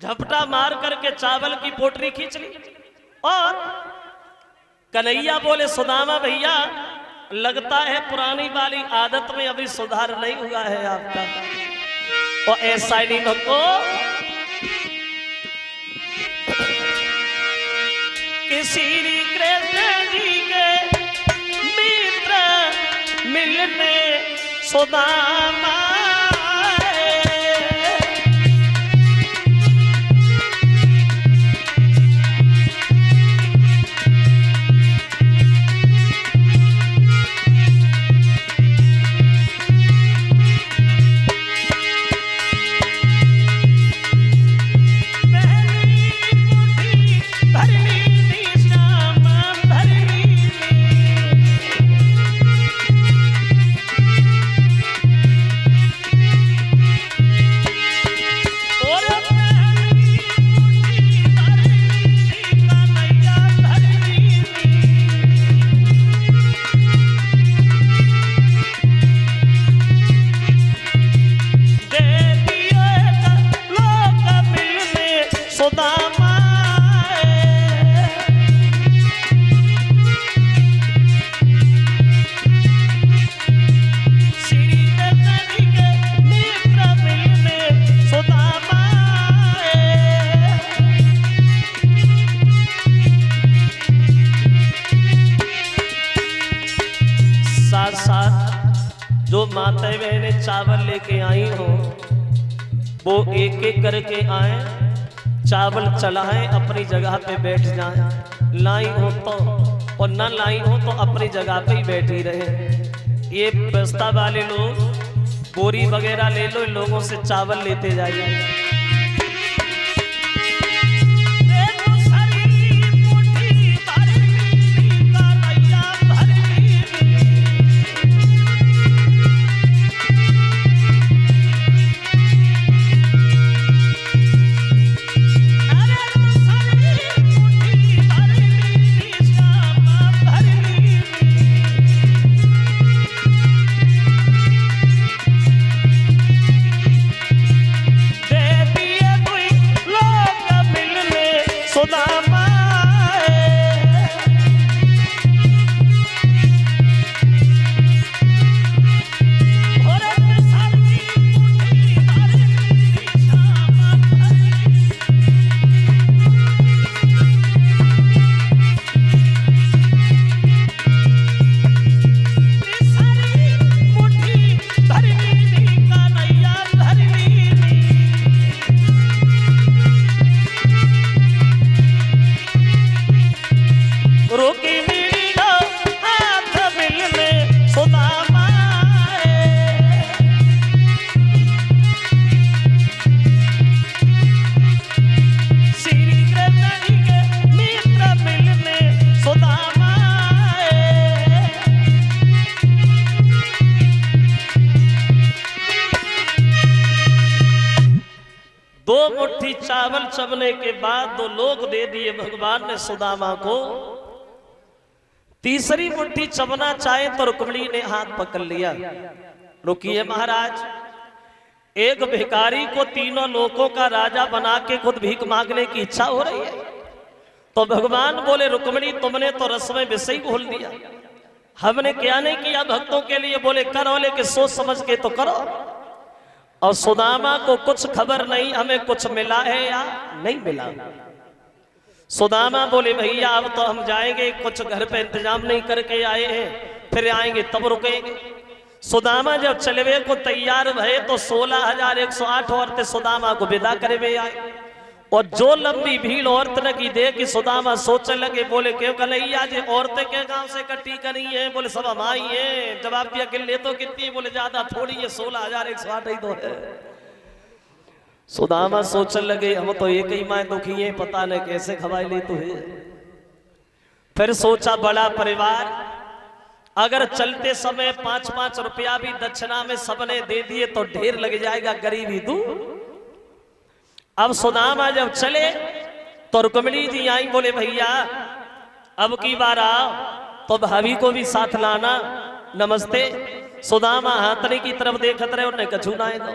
झपटा मार करके चावल की पोटरी खींच ली। और कन्हैया बोले सुदामा भैया लगता है पुरानी वाली आदत में अभी सुधार नहीं हुआ है आपका। और ऐसा ही नहीं भक्तो कि श्री कृष्ण जी के मित्र मिलने सुदामा जो माता बहने चावल लेके आई हो वो एक एक करके आए, चावल चलाएं, अपनी जगह पे बैठ जाएं। लाई हो तो और न लाई हो तो अपनी जगह पे ही बैठी रहे। ये बस्ता वाले लोग बोरी वगैरह ले लो, इन लोगों से चावल लेते जाइए। देवी 2 मुट्ठी चावल चबने के बाद 2 लोग दे दिए भगवान ने सुदामा को। तीसरी मुट्ठी चबना चाहे तो रुक्मिणी ने हाथ पकड़ लिया। रुकिए महाराज, एक भिखारी को तीनों लोगों का राजा बना के खुद भीख मांगने की इच्छा हो रही है, तो भगवान बोले रुक्मिणी तुमने तो रस में विष ही घोल दिया, हमने क्या नहीं किया भक्तों के लिए। बोले करो, लेकिन सोच समझ के तो करो। और सुदामा को कुछ खबर नहीं हमें कुछ मिला है या नहीं मिला। सुदामा बोले भैया अब तो हम जाएंगे, कुछ घर पे इंतजाम नहीं करके आए हैं, फिर आएंगे तब रुकेंगे। सुदामा जब चलवे को तैयार भये तो 16,108 औरतें सुदामा को विदा करे में आई। और जो लंबी भीड़ औरतन की देख के सुदामा सोचने लगे, बोले क्यों कन्हैया जी औरतें के गांव से इकट्ठी करी है? बोले सब हम आई है। जवाब दिया कि ले तो कितनी? बोले ज्यादा थोड़ी है, 16,108 ही तो है। सुदामा सोचने लगे हम तो एक ही माँ दुखी है, पता नहीं कैसे खवाई ले तो है। फिर सोचा बड़ा परिवार, अगर चलते समय 5-5 रुपया भी दक्षिणा में सबने दे दिए तो ढेर लग जाएगा, गरीबी दूर। अब सुदामा जब चले तो रुक्मिणी जी आई, बोले भैया अब की बार आओ तो भाभी को भी साथ लाना। नमस्ते। सुदामा हाथनी की तरफ देखत रहे, उन्हें कछू ना दो।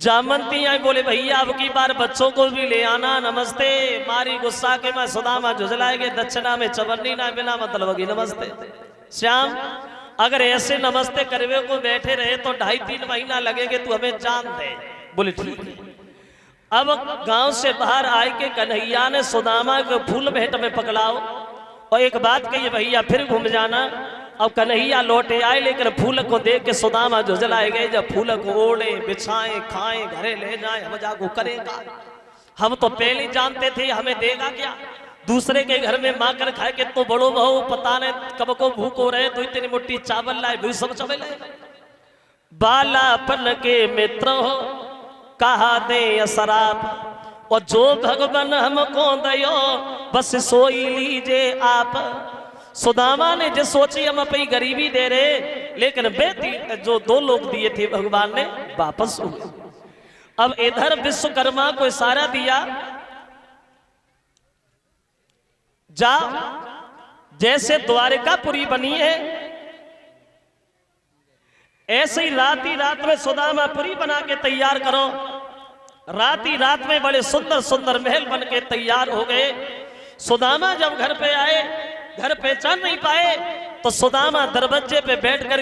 जामंती आई, बोले भैया अब की बार बच्चों को भी ले आना। नमस्ते। मारी गुस्सा के मैं सुदामा झुझलाएंगे, दक्षिणा में चवन्नी ना बिना मतलब की नमस्ते। श्याम अगर ऐसे नमस्ते करवे को बैठे रहे तो 2.5-3 महीना लगेंगे, तू हमें जान दे। बोले ठीक है। अब गांव से बाहर आए के कन्हैया ने सुदामा को फूल भेंट में पकड़ाओ और एक बात कही भैया फिर घूम जाना। अब कन्हैया लौटे आए, लेकिन फूल को देख के सुदामा झुझलाए गए। जब फूल को ओढ़े बिछाए खाए घरे ले जाए, हम जाको करेगा। हम तो पहले जानते थे हमें देगा क्या, दूसरे के घर में माकर खाए के तो बड़ो बहू पता नहीं कब को भूख हो रहे, 2-3 मुट्ठी चावल लाए, भी सब चबे लाए। बालापन के मित्र हो कहा दे शराब, और जो भगवान हमको दयो बस सोई लीजे आप। सुदामा ने जो सोची हम अपनी गरीबी दे रहे, लेकिन बेटी जो 2 लोग दिए थे भगवान ने वापस हो गए। अब इधर विश्वकर्मा को इशारा दिया, जा जैसे द्वारिकापुरी बनी है ऐसे ही रात ही रात में सुदामापुरी बना के तैयार करो। रात ही रात में बड़े सुंदर सुंदर महल बन के तैयार हो गए। सुदामा जब घर पे आए, घर पहचान नहीं पाए तो सुदामा दरवाजे पे बैठ कर